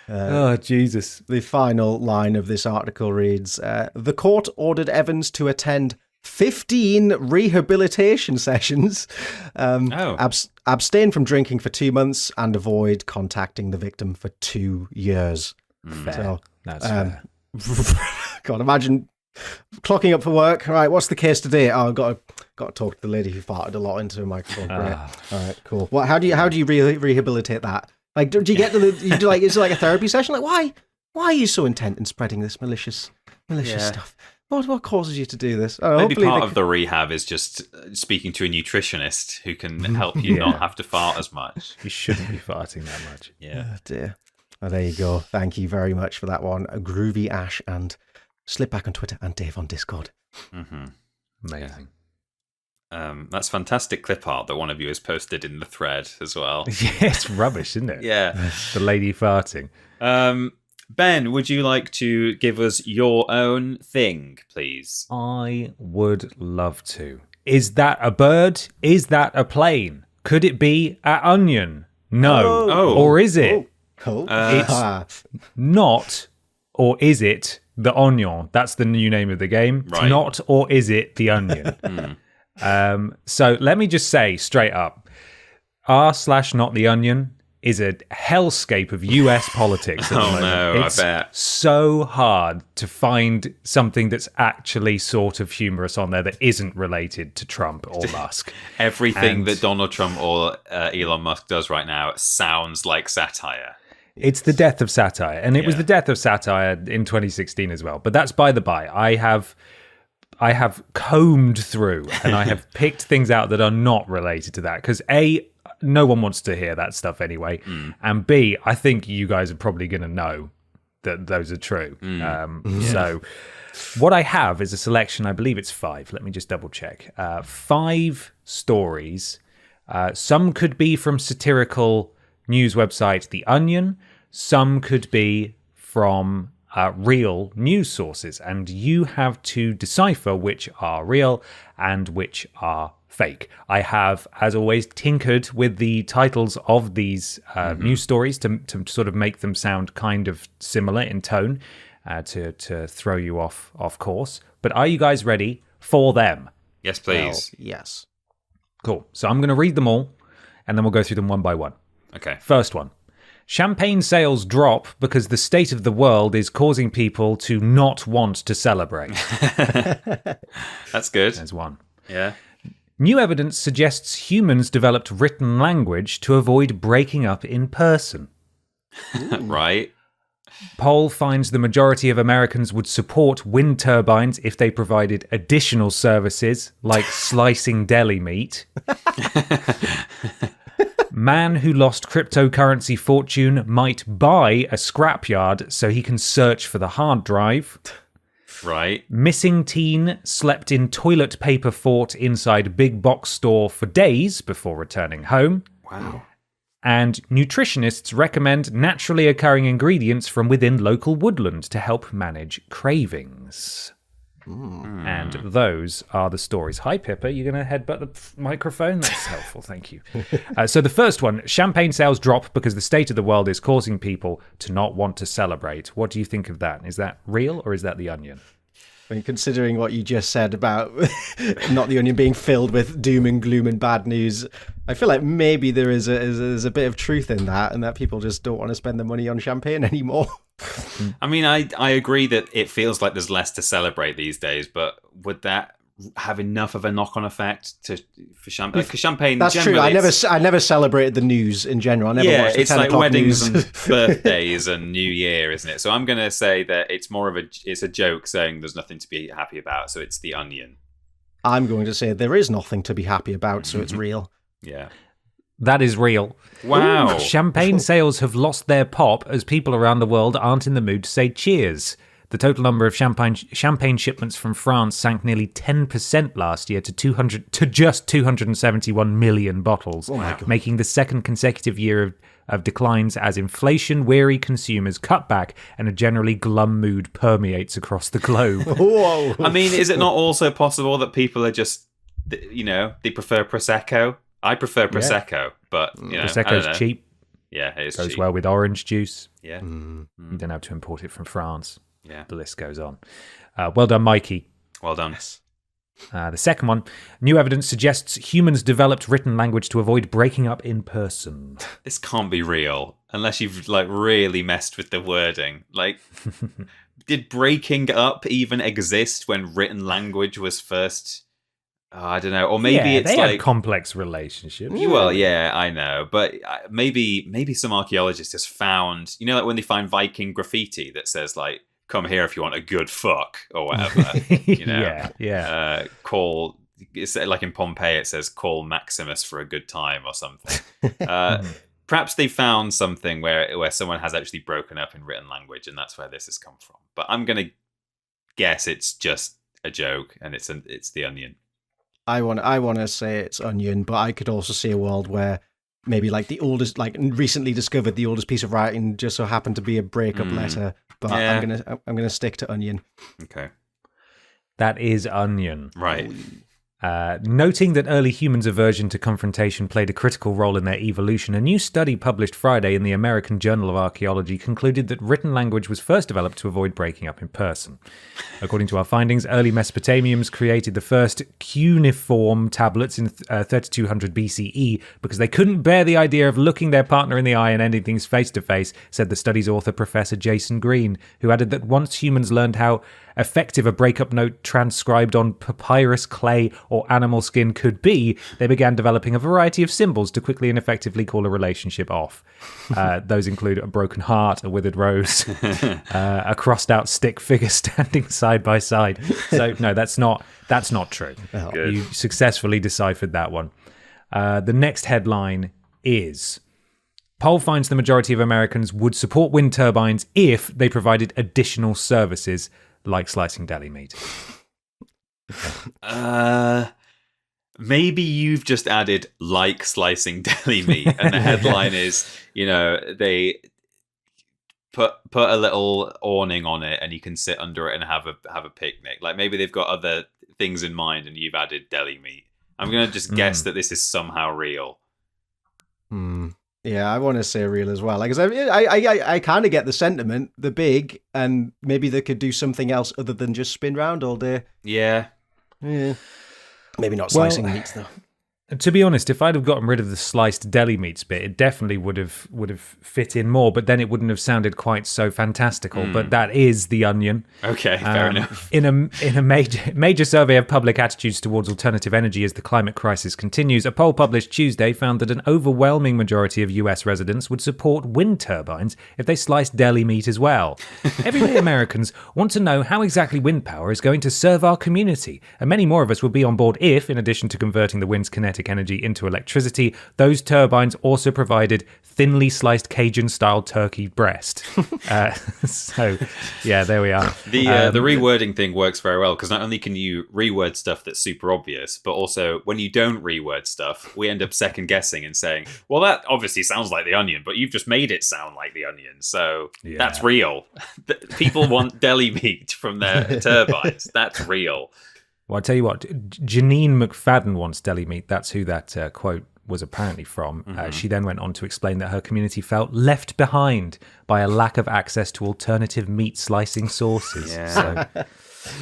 Oh, Jesus. The final line of this article reads, the court ordered Evans to attend 15 rehabilitation sessions, abstain from drinking for 2 months, and avoid contacting the victim for 2 years. Fair. So, That's fair. God, imagine clocking up for work. All right, what's the case today? Oh, I've got to talk to the lady who farted a lot into a microphone. Great. All right, cool. Well, how do you rehabilitate that? Like, do you get to is it like a therapy session? Like, why are you so intent in spreading this malicious stuff? What causes you to do this? Oh, maybe part of the rehab is just speaking to a nutritionist who can help you not have to fart as much. You shouldn't be farting that much. Yeah. Oh, dear. Oh, there you go. Thank you very much for that one. Groovy Ash and Slipback on Twitter and Dave on Discord. Mm-hmm. Amazing. That's fantastic clip art that one of you has posted in the thread as well. Yeah, it's rubbish, isn't it? Yeah. The lady farting. Ben, would you like to give us your own thing, please? I would love to. Is that a bird? Is that a plane? Could it be an onion? No. Oh. Or is it? Cool. It's not, or is it the onion? That's the new name of the game. Right. Not, or is it the onion? So let me just say straight up, r/not the onion is a hellscape of US politics at the moment. No, it's I bet. so hard to find something that's actually sort of humorous on there that isn't related to Trump or Musk. Everything that Donald Trump or Elon Musk does right now sounds like satire. It's the death of satire, and it was the death of satire in 2016 as well. But that's by the by. I have combed through and I have picked things out that are not related to that because A, no one wants to hear that stuff anyway, and B, I think you guys are probably going to know that those are true. So what I have is a selection, I believe it's 5. Let me just double check. 5 stories. Some could be from satirical news website The Onion. Some could be from real news sources, and you have to decipher which are real and which are fake. I have, as always, tinkered with the titles of these news stories to sort of make them sound kind of similar in tone, to throw you off course. But are you guys ready for them? Yes, please. Well, yes. Cool. So I'm going to read them all, and then we'll go through them one by one. Okay. First one. Champagne sales drop because the state of the world is causing people to not want to celebrate. That's good. There's one. Yeah. New evidence suggests humans developed written language to avoid breaking up in person. Right. Poll finds the majority of Americans would support wind turbines if they provided additional services like slicing deli meat. Man who lost cryptocurrency fortune might buy a scrapyard so he can search for the hard drive. Right. Missing teen slept in toilet paper fort inside big box store for days before returning home. Wow. And nutritionists recommend naturally occurring ingredients from within local woodland to help manage cravings. And those are the stories. Hi, Pippa. You're going to headbutt the microphone? That's helpful. Thank you. So the first one, champagne sales drop because the state of the world is causing people to not want to celebrate. What do you think of that? Is that real or is that The Onion? I mean, considering what you just said about not The Onion being filled with doom and gloom and bad news, I feel like maybe there is a bit of truth in that, and that people just don't want to spend their money on champagne anymore. I mean, I agree that it feels like there's less to celebrate these days, but would that have enough of a knock-on effect for champagne? Because champagne, that's true. I never celebrated the news in general. I never watched the it's 10 like o'clock weddings news. and birthdays and New Year, isn't it? So I'm going to say that it's more of it's a joke saying there's nothing to be happy about. So it's The Onion. I'm going to say there is nothing to be happy about, so it's real. Yeah. That is real. Wow. Champagne sales have lost their pop as people around the world aren't in the mood to say cheers. The total number of champagne shipments from France sank nearly 10% last year to just 271 million bottles, making the second consecutive year of declines as inflation-weary consumers cut back and a generally glum mood permeates across the globe. Whoa. I mean, is it not also possible that people are just, they prefer Prosecco? I prefer Prosecco, but, Prosecco's cheap. Yeah, it is Goes cheap. well with orange juice. Yeah. You don't have to import it from France. Yeah. The list goes on. Well done, Mikey. Well done. The second one, new evidence suggests humans developed written language to avoid breaking up in person. This can't be real unless you've really messed with the wording. Did breaking up even exist when written language was first? I don't know. Or maybe it's they had complex relationships. Well, yeah, I know, but maybe some archaeologist has found, when they find Viking graffiti that says "Come here if you want a good fuck" or whatever. Call. It's like in Pompeii, it says "Call Maximus for a good time" or something. Perhaps they found something where someone has actually broken up in written language, and that's where this has come from. But I'm gonna guess it's just a joke, and it's The Onion. I want to say it's Onion, but I could also see a world where maybe the oldest, recently discovered the oldest piece of writing just so happened to be a breakup letter. But yeah. I'm gonna stick to Onion. Okay, that is Onion. Right. Noting that early humans' aversion to confrontation played a critical role in their evolution, a new study published Friday in the American Journal of Archaeology concluded that written language was first developed to avoid breaking up in person. According to our findings, early Mesopotamians created the first cuneiform tablets in 3200 BCE because they couldn't bear the idea of looking their partner in the eye and ending things face to face, said the study's author, Professor Jason Green, who added that once humans learned how effective a breakup note transcribed on papyrus clay or animal skin could be, they began developing a variety of symbols to quickly and effectively call a relationship off. Those include a broken heart, a withered rose, a crossed out stick figure standing side by side. So no, that's not true. Oh, you successfully deciphered that one. The next headline is: poll finds the majority of Americans would support wind turbines if they provided additional services like slicing deli meat. Maybe you've just added "like slicing deli meat," and the headline is, they put a little awning on it, and you can sit under it and have a picnic. Maybe they've got other things in mind, and you've added deli meat. I'm gonna just guess that this is somehow real. Yeah, I want to say real as well. I kind of get the sentiment. They're big, and maybe they could do something else other than just spin round all day. Yeah. Maybe not slicing meats though. To be honest, if I'd have gotten rid of the sliced deli meats bit, it definitely would have fit in more, but then it wouldn't have sounded quite so fantastical. But that is The Onion. Okay, fair enough. In a major survey of public attitudes towards alternative energy as the climate crisis continues, a poll published Tuesday found that an overwhelming majority of US residents would support wind turbines if they sliced deli meat as well. Everyday Americans want to know how exactly wind power is going to serve our community, and many more of us would be on board if, in addition to converting the wind's kinetic kinetic energy into electricity. Those turbines also provided thinly sliced Cajun-style turkey breast. So, yeah, there we are. The rewording thing works very well, because not only can you reword stuff that's super obvious, but also when you don't reword stuff, we end up second-guessing and saying, well, that obviously sounds like The Onion, but you've just made it sound like The Onion, so that's real. People want deli meat from their turbines. That's real. Well, I'll tell you what, Janine McFadden wants deli meat. That's who that quote was apparently from. She then went on to explain that her community felt left behind by a lack of access to alternative meat slicing sources. So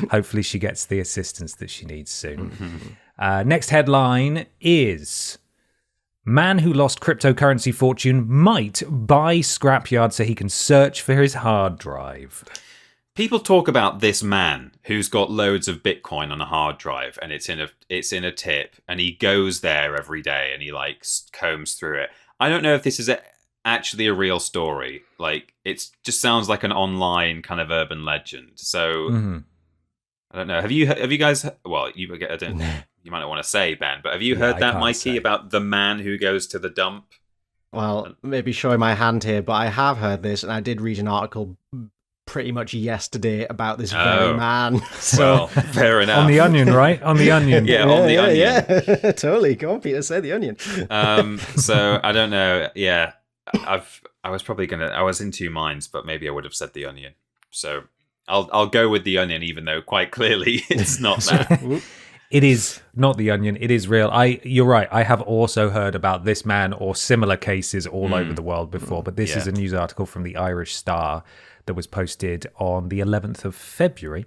hopefully she gets the assistance that she needs soon. Next headline is... Man who lost cryptocurrency fortune might buy scrapyard so he can search for his hard drive. People talk about this man who's got loads of Bitcoin on a hard drive, and it's in a tip, and he goes there every day and he like combs through it. I don't know if this is actually a real story. Like, it just sounds like an online kind of urban legend. So I don't know. Have you guys? Well, you might not want to say, Ben, but have you heard that, Mikey, about the man who goes to the dump? Well, maybe showing my hand here, but I have heard this, and I did read an article pretty much yesterday about this very man. So, well, fair enough. On The Onion, right? On The Onion. On The Onion. Yeah, totally. Come on, Peter, say The Onion. So I don't know. Yeah, I was in two minds, but maybe I would have said The Onion. So I'll go with The Onion, even though quite clearly it's not that. It is not The Onion. It is real. You're right. I have also heard about this man or similar cases all over the world before, but this is a news article from the Irish Star that was posted on the 11th of February.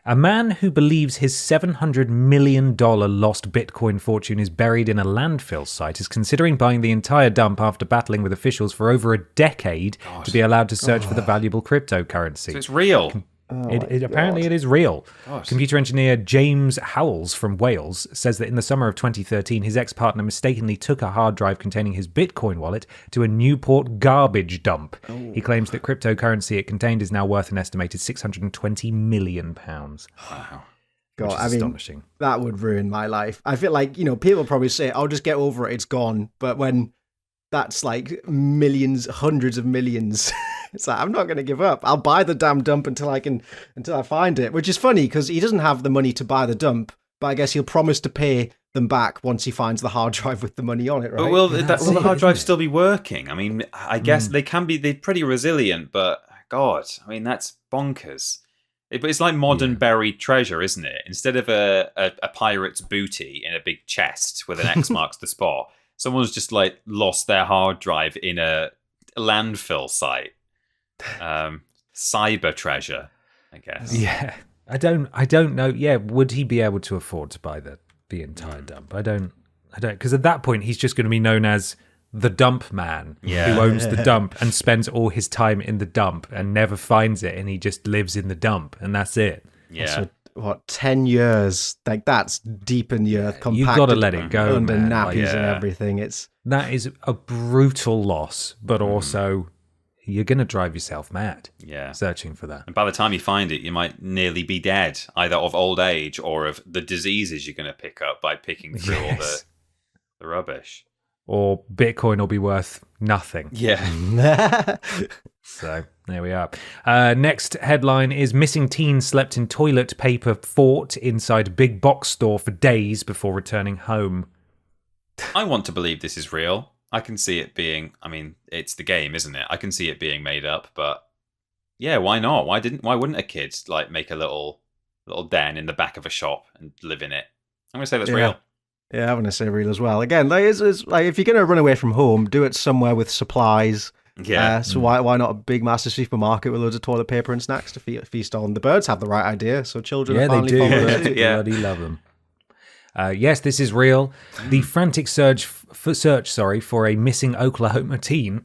A man who believes his $700 million lost Bitcoin fortune is buried in a landfill site is considering buying the entire dump after battling with officials for over a decade to be allowed to search for the valuable cryptocurrency. So it's real. Apparently it is real. Gosh. Computer engineer James Howells from Wales says that in the summer of 2013, his ex-partner mistakenly took a hard drive containing his Bitcoin wallet to a Newport garbage dump. He claims that cryptocurrency it contained is now worth an estimated £620 million. Wow. God, which is astonishing. That would ruin my life. I feel like, people probably say, I'll just get over it, it's gone. But when that's like millions, hundreds of millions... It's like, I'm not going to give up. I'll buy the damn dump until I find it, which is funny because he doesn't have the money to buy the dump, but I guess he'll promise to pay them back once he finds the hard drive with the money on it, right? But will the hard drive still be working? I mean, I guess they're pretty resilient, but God, I mean, that's bonkers. But it's like modern buried treasure, isn't it? Instead of a pirate's booty in a big chest with an X marks the spot, someone's just like lost their hard drive in a landfill site. Cyber treasure, I guess. Yeah, I don't know. Yeah, would he be able to afford to buy the entire dump? I don't, because at that point he's just going to be known as the dump man who owns the dump and spends all his time in the dump and never finds it, and he just lives in the dump, and that's it. Yeah. So, 10 years? Like, that's deep in the earth, compacted. You've got to let it go, under man. nappies and everything. That is a brutal loss, but also you're going to drive yourself mad searching for that. And by the time you find it, you might nearly be dead, either of old age or of the diseases you're going to pick up by picking through all the rubbish. Or Bitcoin will be worth nothing. Yeah. So there we are. Next headline is missing teen slept in toilet paper fort inside big box store for days before returning home. I want to believe this is real. I can see it being, I mean, it's the game, isn't it? I can see it being made up, but yeah, why not? Why wouldn't a kid like make a little den in the back of a shop and live in it? I'm going to say that's real. Yeah, I'm going to say real as well. Again, like, it's like if you're going to run away from home, do it somewhere with supplies. Yeah. So why not a big massive supermarket with loads of toilet paper and snacks to feast on? The birds have the right idea, so children are finally following it. Bloody love them. Yes, this is real. The frantic search for a missing Oklahoma teen,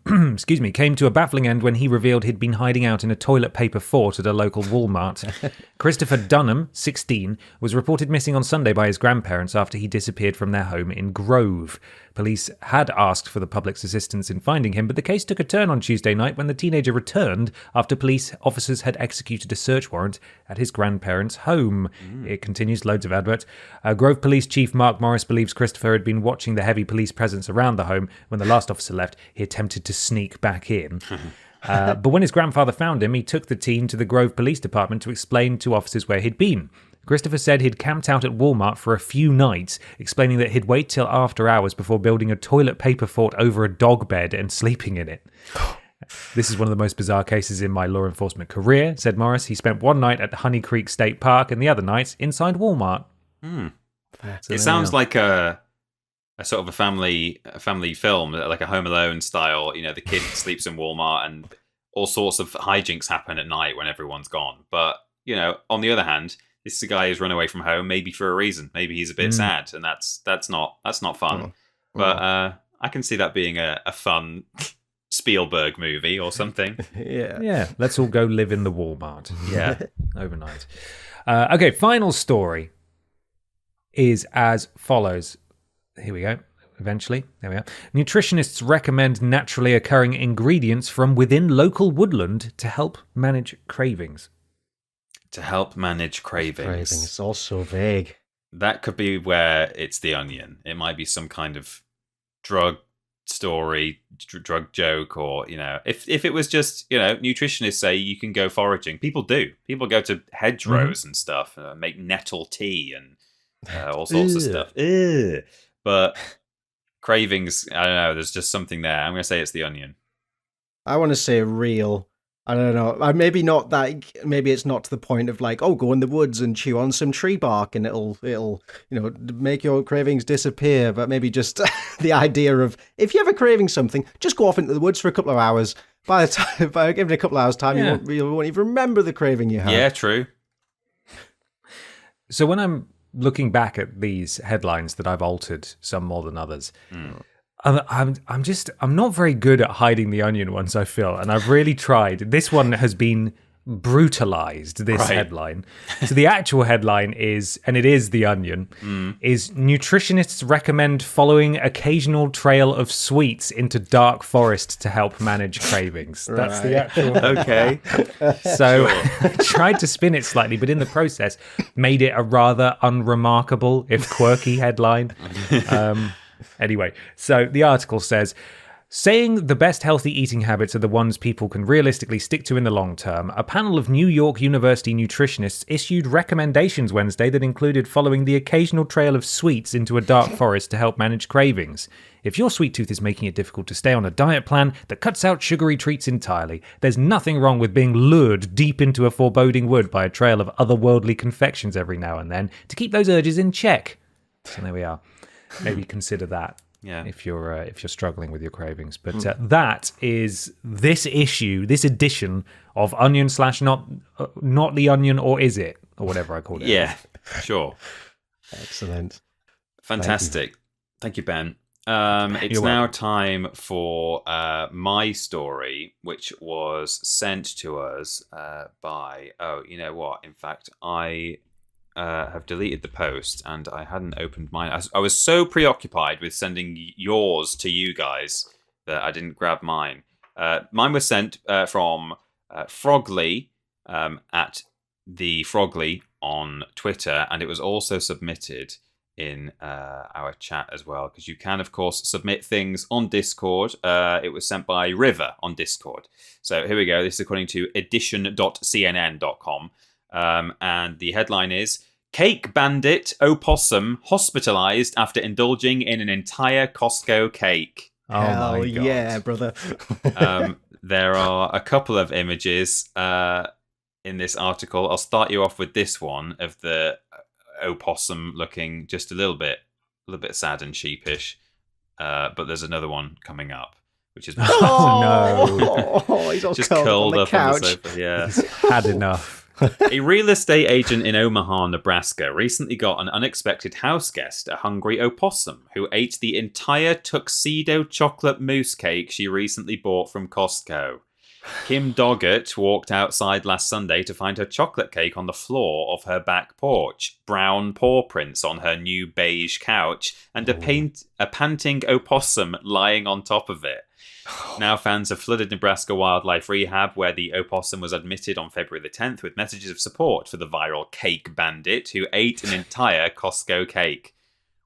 came to a baffling end when he revealed he'd been hiding out in a toilet paper fort at a local Walmart. Christopher Dunham, 16, was reported missing on Sunday by his grandparents after he disappeared from their home in Grove. Police had asked for the public's assistance in finding him, but the case took a turn on Tuesday night when the teenager returned after police officers had executed a search warrant at his grandparents' home. It continues, loads of adverts. Grove Police Chief Mark Morris believes Christopher had been watching the heavy police presence around the home. When the last officer left, he attempted to sneak back in. But when his grandfather found him, he took the teen to the Grove Police Department to explain to officers where he'd been. Christopher said he'd camped out at Walmart for a few nights, explaining that he'd wait till after hours before building a toilet paper fort over a dog bed and sleeping in it. This is one of the most bizarre cases in my law enforcement career, said Morris. He spent one night at Honey Creek State Park and the other nights inside Walmart. It sounds like a sort of a family film, like a Home Alone style. You know, the kid sleeps in Walmart and all sorts of hijinks happen at night when everyone's gone. But, you know, on the other hand, this is a guy who's run away from home, maybe for a reason. Maybe he's a bit sad, and that's not fun. But I can see that being a fun Spielberg movie or something. Yeah. Let's all go live in the Walmart. Yeah, overnight. Okay, final story is as follows. Here we go. Eventually, there we are. Nutritionists recommend naturally occurring ingredients from within local woodland to help manage cravings. To help manage cravings. It's all so vague. That could be where it's the Onion. It might be some kind of drug story, drug joke, or, you know, if it was just, you know, nutritionists say you can go foraging. People do. People go to hedgerows and stuff, make nettle tea and all sorts of stuff. But cravings, I don't know, there's just something there. I'm going to say it's the Onion. I want to say real. I don't know. Maybe not that. Maybe it's not to the point of like, oh, go in the woods and chew on some tree bark and it'll make your cravings disappear. But maybe just the idea of if you ever craving something, just go off into the woods for a couple of hours. By giving it a couple of hours time, you won't even remember the craving you had. Yeah, true. So when I'm looking back at these headlines that I've altered, some more than others. I'm not very good at hiding the Onion ones, I feel, and I've really tried. This one has been brutalized, this headline. So the actual headline is, and it is the Onion, is nutritionists recommend following occasional trail of sweets into dark forest to help manage cravings. That's the actual Okay. So I tried to spin it slightly, but in the process made it a rather unremarkable, if quirky, headline. Anyway, so the article says, saying the best healthy eating habits are the ones people can realistically stick to in the long term, a panel of New York University nutritionists issued recommendations Wednesday that included following the occasional trail of sweets into a dark forest to help manage cravings. If your sweet tooth is making it difficult to stay on a diet plan that cuts out sugary treats entirely, there's nothing wrong with being lured deep into a foreboding wood by a trail of otherworldly confections every now and then to keep those urges in check. So there we are. Maybe consider that if you're struggling with your cravings. But that is this edition of Onion / not the Onion, or is it, or whatever I call it. Yeah, sure. Excellent. Fantastic. Thank you, Ben. It's now time for my story, which was sent to us by. Oh, you know what? In fact, I have deleted the post and I hadn't opened mine. I was so preoccupied with sending yours to you guys that I didn't grab mine. Mine was sent from Frogly at the Frogly on Twitter, and it was also submitted in our chat as well, because you can, of course, submit things on Discord. It was sent by River on Discord. So here we go. This is according to edition.cnn.com. And the headline is, Cake Bandit Opossum hospitalized after indulging in an entire Costco cake. Oh Hell my God. Yeah, brother. There are a couple of images in this article. I'll start you off with this one of the opossum looking just a little bit sad and sheepish. But there's another one coming up, which is no. He's all just curled curled on the up couch. on the sofa. Yeah, He's had enough. A real estate agent in Omaha, Nebraska, recently got an unexpected house guest, a hungry opossum, who ate the entire tuxedo chocolate mousse cake she recently bought from Costco. Kim Doggett walked outside last Sunday to find her chocolate cake on the floor of her back porch, brown paw prints on her new beige couch, and a panting opossum lying on top of it. Now fans have flooded Nebraska Wildlife Rehab, where the opossum was admitted on February the 10th with messages of support for the viral cake bandit who ate an entire Costco cake.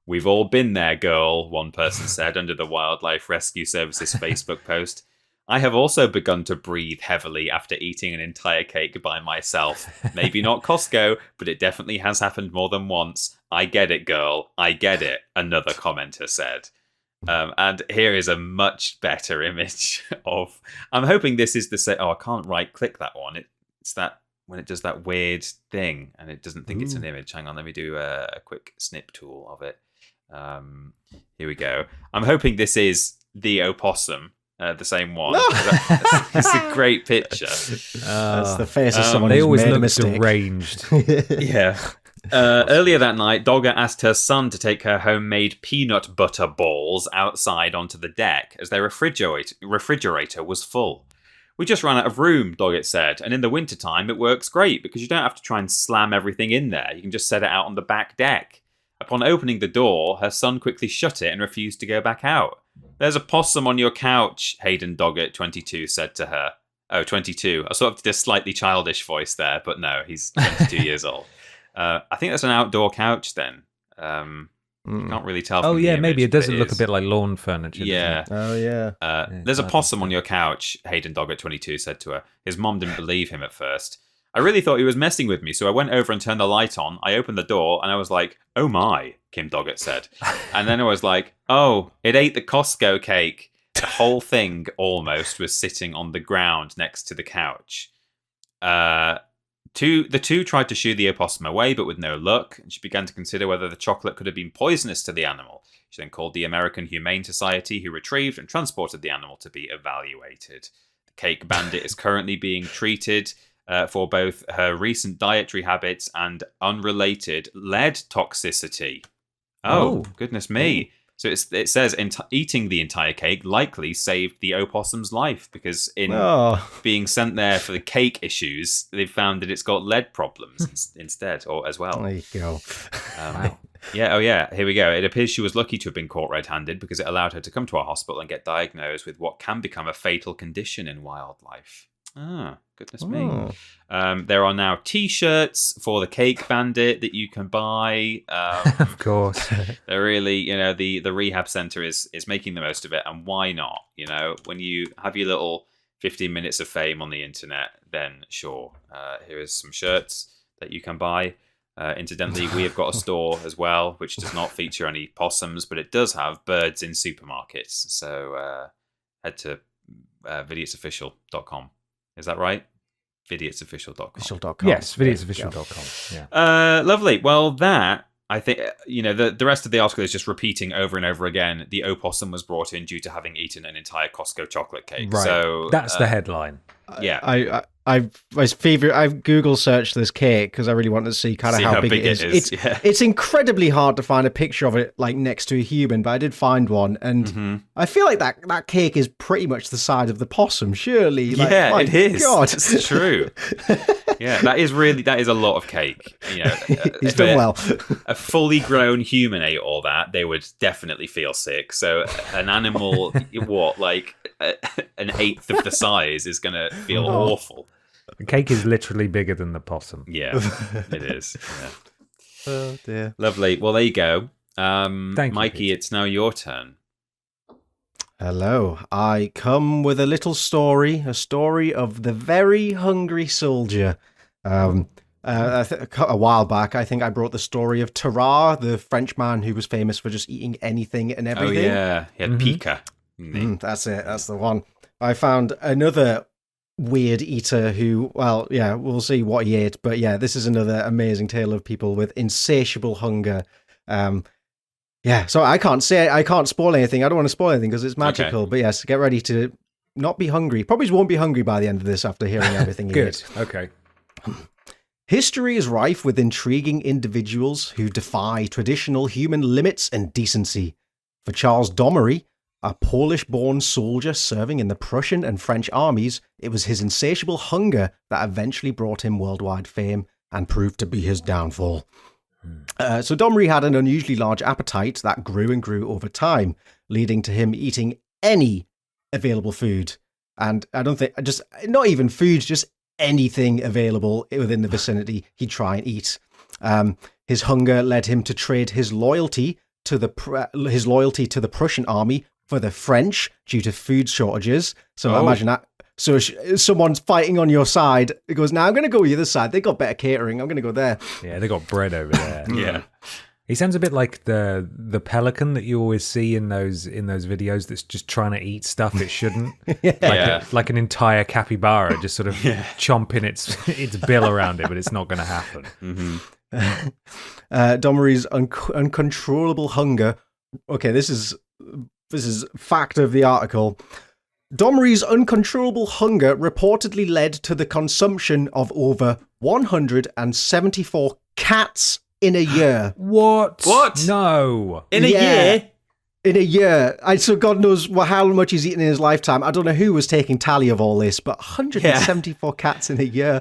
"We've all been there, girl," one person said under the Wildlife Rescue Service's Facebook post. "I have also begun to breathe heavily after eating an entire cake by myself. Maybe not Costco, but it definitely has happened more than once. I get it, girl. I get it," another commenter said. And here is a much better image of... I'm hoping this is the same... Oh, I can't right-click that one. It's that when it does that weird thing and it doesn't think it's an image. Hang on, let me do a quick snip tool of it. Here we go. I'm hoping this is the opossum, the same one. It's a great picture. That's the face of someone they who's always made a look mistake. deranged. Yeah. Earlier that night, Dogger asked her son to take her homemade peanut butter balls outside onto the deck as their refrigerator was full. "We just ran out of room," Doggett said, "and in the wintertime it works great because you don't have to try and slam everything in there. You can just set it out on the back deck." Upon opening the door, her son quickly shut it and refused to go back out. "There's a possum on your couch," Hayden Doggett, 22, said to her. Oh, 22. I sort of did a slightly childish voice there, but no, he's 22 years old. I think that's an outdoor couch then. You can't really tell. Oh, from yeah, the maybe image, it doesn't but look a bit like lawn furniture. Yeah. Oh, yeah. There's a possum on your couch, Hayden Doggett, 22, said to her. His mom didn't believe him at first. "I really thought he was messing with me, so I went over and turned the light on. I opened the door, and I was like, oh my," Kim Doggett said. And then I was like, oh, it ate the Costco cake. The whole thing almost was sitting on the ground next to the couch. The two tried to shoo the opossum away, but with no luck, and she began to consider whether the chocolate could have been poisonous to the animal. She then called the American Humane Society, who retrieved and transported the animal to be evaluated. The cake bandit is currently being treated for both her recent dietary habits and unrelated lead toxicity. Oh, goodness me. So it says eating the entire cake likely saved the opossum's life because in being sent there for the cake issues, they've found that it's got lead problems instead, or as well. There you go. Wow. Yeah, oh yeah, here we go. It appears she was lucky to have been caught red-handed because it allowed her to come to our hospital and get diagnosed with what can become a fatal condition in wildlife. Ah, goodness me. There are now T-shirts for the Cake Bandit that you can buy. Of course. They're really, the rehab center is making the most of it, and why not? When you have your little 15 minutes of fame on the internet, then sure. Here is some shirts that you can buy. Incidentally, we have got a store as well, which does not feature any possums, but it does have birds in supermarkets. So head to vidiotofficial.com. Is that right? Vidiotsofficial.com. Yes, vidiotsofficial.com. Yeah. Lovely. Well, that, I think, the rest of the article is just repeating over and over again. The opossum was brought in due to having eaten an entire Costco chocolate cake. Right. So that's the headline. Yeah. I've Google searched this cake because I really wanted to see kind of how big it is. It's incredibly hard to find a picture of it like next to a human, but I did find one, and I feel like that cake is pretty much the size of the possum. Surely, it is. God, it's true. Yeah, that is a lot of cake. He's done well. A fully grown human ate all that, they would definitely feel sick. So an animal, an eighth of the size is going to feel awful. The cake is literally bigger than the possum. Yeah, it is. Yeah. Oh dear. Lovely. Well, there you go. Thank you, Mikey, Peter. it's now your turn. Hello. I come with a little story, a story of the very hungry soldier. A while back, I think I brought the story of Tarare, the French man who was famous for just eating anything and everything. Oh, yeah. He had pica. That's it. That's the one. I found another weird eater who, we'll see what he ate. But yeah, this is another amazing tale of people with insatiable hunger. So I can't spoil anything. I don't want to spoil anything because it's magical. Okay. But yes, get ready to not be hungry. Probably won't be hungry by the end of this after hearing everything he ate. Okay. History is rife with intriguing individuals who defy traditional human limits and decency. For Charles Domery, a Polish-born soldier serving in the Prussian and French armies, it was his insatiable hunger that eventually brought him worldwide fame and proved to be his downfall. So Domery had an unusually large appetite that grew and grew over time, leading to him eating any available food. And I don't think, just not even food, just anything available within the vicinity, he'd try and eat. His hunger led him to trade his loyalty to the Prussian army for the French due to food shortages. So imagine that. So someone's fighting on your side. It goes, now I'm going to go the other side. They got better catering. I'm going to go there. Yeah, they got bread over there. Yeah. He sounds a bit like the pelican that you always see in those videos that's just trying to eat stuff it shouldn't. Like an entire capybara just sort of chomping its bill around it, but it's not going to happen. Mm-hmm. Domery's uncontrollable hunger. Okay, this is fact of the article. Domery's uncontrollable hunger reportedly led to the consumption of over 174 cats in a year. What? No. In a year? In a year. So God knows how much he's eaten in his lifetime. I don't know who was taking tally of all this, but 174 cats in a year.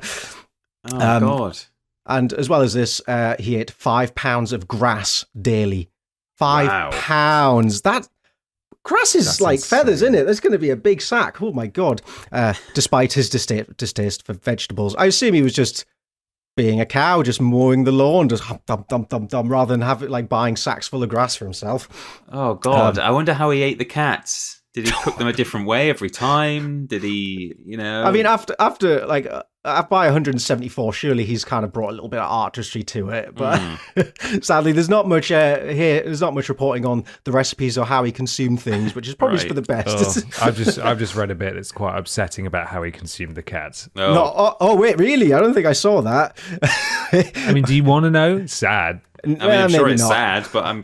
Oh, God. And as well as this, he ate 5 pounds of grass daily. 5 pounds. That grass is like insane. Feathers, isn't it? There's going to be a big sack. Oh, my God. Despite his distaste for vegetables. I assume he was just being a cow, just mowing the lawn, just hum, dum, dum, dum, dum, rather than have it like buying sacks full of grass for himself. Oh, God. I wonder how he ate the cats. Did he cook them a different way every time? Did he, I mean, after like, by 174, surely he's kind of brought a little bit of artistry to it. But sadly, there's not much here. There's not much reporting on the recipes or how he consumed things, which is probably for the best. I've just read a bit that's quite upsetting about how he consumed the cats. Wait, really? I don't think I saw that. I mean, do you want to know? It's sad. I mean, I'm sure it's sad, but I'm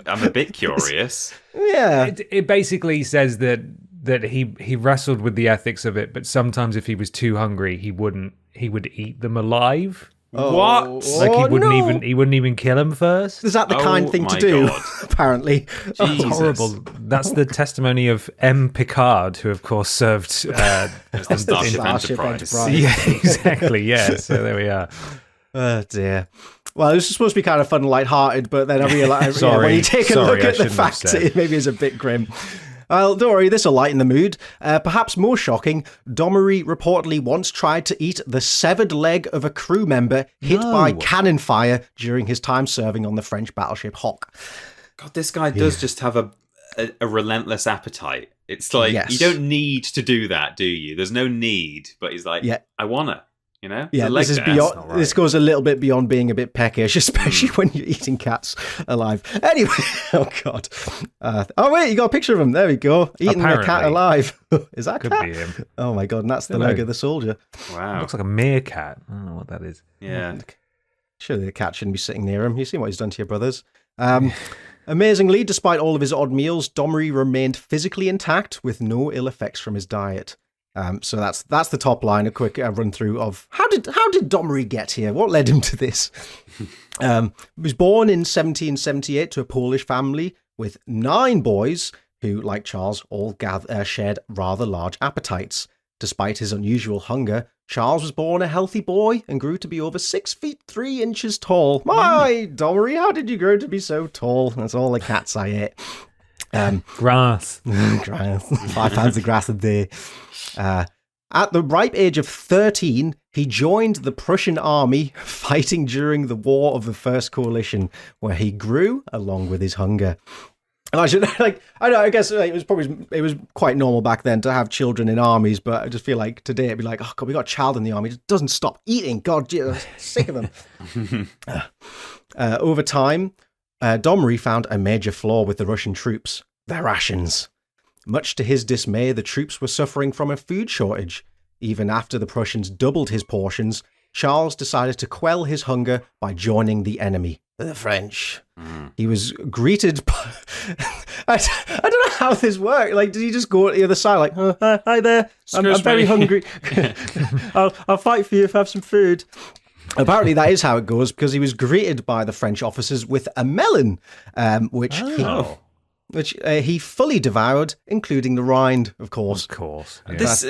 a bit curious. Yeah. It basically says that he wrestled with the ethics of it, but sometimes if he was too hungry, he would eat them alive. What? Like he wouldn't even kill him first. Is that the kind thing to do? Apparently, it's horrible. That's the testimony of M. Picard, who of course served the Starship Enterprise. Yeah, exactly. Yeah. So there we are. Oh dear. Well, this is supposed to be kind of fun and lighthearted, but then I realised when you take a look at the facts, it maybe is a bit grim. Well, don't worry, this will lighten the mood. Perhaps more shocking, Domery reportedly once tried to eat the severed leg of a crew member hit by cannon fire during his time serving on the French battleship Hawk. God, this guy does just have a relentless appetite. It's like, you don't need to do that, do you? There's no need, but he's like, I wanna. Yeah, this is beyond. Right. This goes a little bit beyond being a bit peckish, especially when you're eating cats alive. Anyway, oh God. Wait, you got a picture of him. There we go. Eating a cat alive. Is that could be him? Oh my God, and that's the leg of the soldier. Wow, it looks like a meerkat. I don't know what that is. Yeah, surely the cat shouldn't be sitting near him. You see what he's done to your brothers. Amazingly, despite all of his odd meals, Domery remained physically intact with no ill effects from his diet. So that's the top line. A quick run through of how did Domery get here? What led him to this? He was born in 1778 to a Polish family with 9 boys who, like Charles, all shared rather large appetites. Despite his unusual hunger, Charles was born a healthy boy and grew to be over 6 feet 3 inches tall. My Domery, how did you grow to be so tall? That's all the cats I ate. Grass. 5 pounds of grass a day. At the ripe age of 13, he joined the Prussian army fighting during the War of the First Coalition, where he grew along with his hunger. And I guess it was quite normal back then to have children in armies, but I just feel like today it'd be like, oh God, we got a child in the army, just doesn't stop eating. God, I'm sick of them. Over time, Domery found a major flaw with the Russian troops: their rations. Much to his dismay, the troops were suffering from a food shortage. Even after the Prussians doubled his portions, Charles decided to quell his hunger by joining the enemy, the French. He was greeted by... I don't know how this worked. Like, did he just go to the other side like, hi there, I'm very hungry. I'll fight for you if I have some food. Apparently that is how it goes, because he was greeted by the French officers with a melon, which he fully devoured, including the rind, of course. Of course. Yeah. This,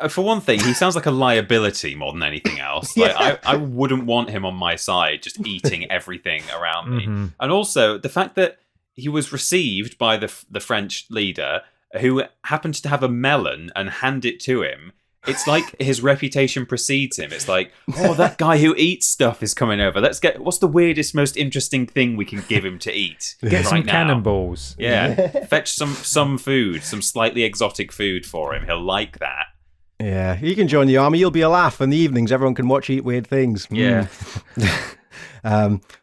for one thing, he sounds like a liability more than anything else. Like, I wouldn't want him on my side, just eating everything around me. And also the fact that he was received by the French leader, who happened to have a melon and hand it to him. It's like his reputation precedes him. It's like, oh, that guy who eats stuff is coming over. What's the weirdest, most interesting thing we can give him to eat? Get some cannonballs. Yeah. Fetch some food, some slightly exotic food for him. He'll like that. Yeah, you can join the army. You'll be a laugh. In the evenings, everyone can watch you eat weird things. Yeah.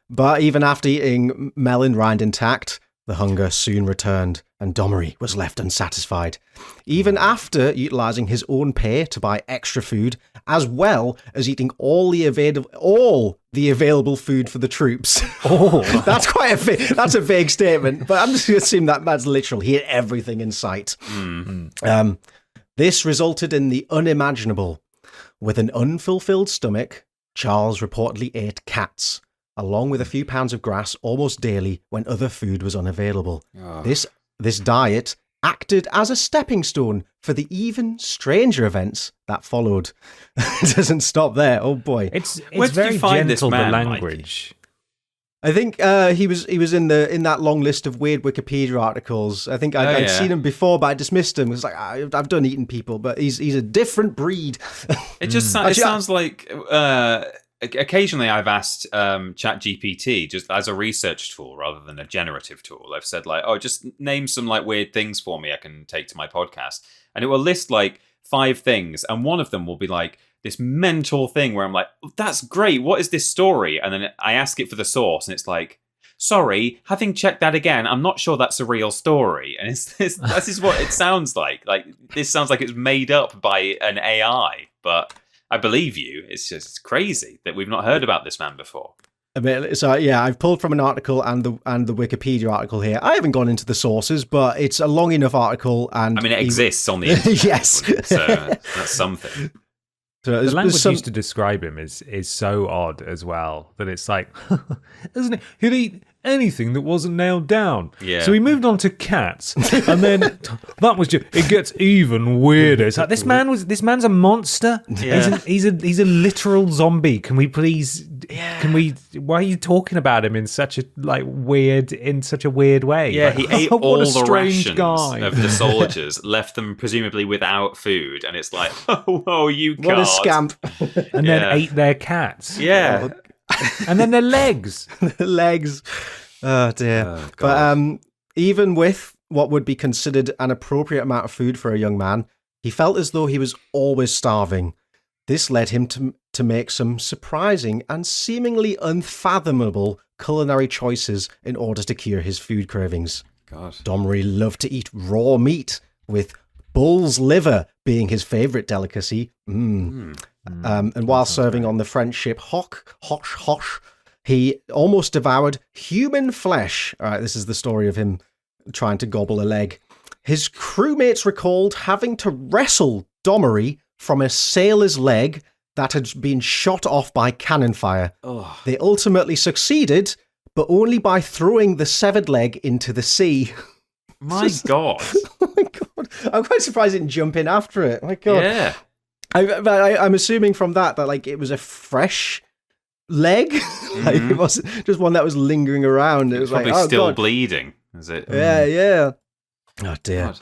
But even after eating melon rind intact, the hunger soon returned, and Domery was left unsatisfied. Even after utilising his own pay to buy extra food, as well as eating all the available food for the troops. Oh, that's that's a vague statement, but I'm just going to assume that's literal. He ate everything in sight. This resulted in the unimaginable. With an unfulfilled stomach, Charles reportedly ate cats, along with a few pounds of grass almost daily when other food was unavailable. Oh. This diet acted as a stepping stone for the even stranger events that followed. It doesn't stop there. Oh boy. It's very gentle, the language. Mikey? I think he was in that long list of weird Wikipedia articles. I think I'd seen him before, but I dismissed him. It was like, I've done eating people, but he's a different breed. It just sounds like occasionally I've asked ChatGPT, just as a research tool rather than a generative tool. I've said like, oh, just name some like weird things for me I can take to my podcast, and it will list like 5 things, and one of them will be like this mental thing where I'm like, oh, that's great, what is this story? And then I ask it for the source, and it's like, sorry, having checked that again, I'm not sure that's a real story. And this is what it sounds like. Like, this sounds like it's made up by an AI, but I believe you. It's just crazy that we've not heard about this man before. So yeah, I've pulled from an article and the Wikipedia article here. I haven't gone into the sources, but it's a long enough article, and I mean, it exists on the internet. Yes, so that's something. So the language used to describe him is so odd as well that it's like, isn't it? He'd eat anything that wasn't nailed down. Yeah. So he moved on to cats, and then that was just. It gets even weirder. It's like this man's a monster. Yeah. He's a literal zombie. Can we please? Yeah. Can we? Why are you talking about him in such a weird way? Yeah, like, he ate all the rations guy. of the soldiers, left them presumably without food, and it's like, oh, you can't. What a scamp. And then ate their cats. Yeah. And then their legs. Legs. Oh, dear. Oh, but even with what would be considered an appropriate amount of food for a young man, he felt as though he was always starving. This led him to make some surprising and seemingly unfathomable culinary choices in order to cure his food cravings. God. Domery loved to eat raw meat, with bull's liver being his favourite delicacy. And while serving on the French ship Hoche, he almost devoured human flesh. All right, this is the story of him trying to gobble a leg. His crewmates recalled having to wrestle Domery from a sailor's leg that had been shot off by cannon fire. Oh. They ultimately succeeded, but only by throwing the severed leg into the sea. My God. Oh my God. I'm quite surprised it didn't jump in after it. My God. Yeah. I'm assuming from that like it was a fresh leg. Like it wasn't just one that was lingering around. It was probably like, still God. bleeding, is it? Yeah. Oh dear. God.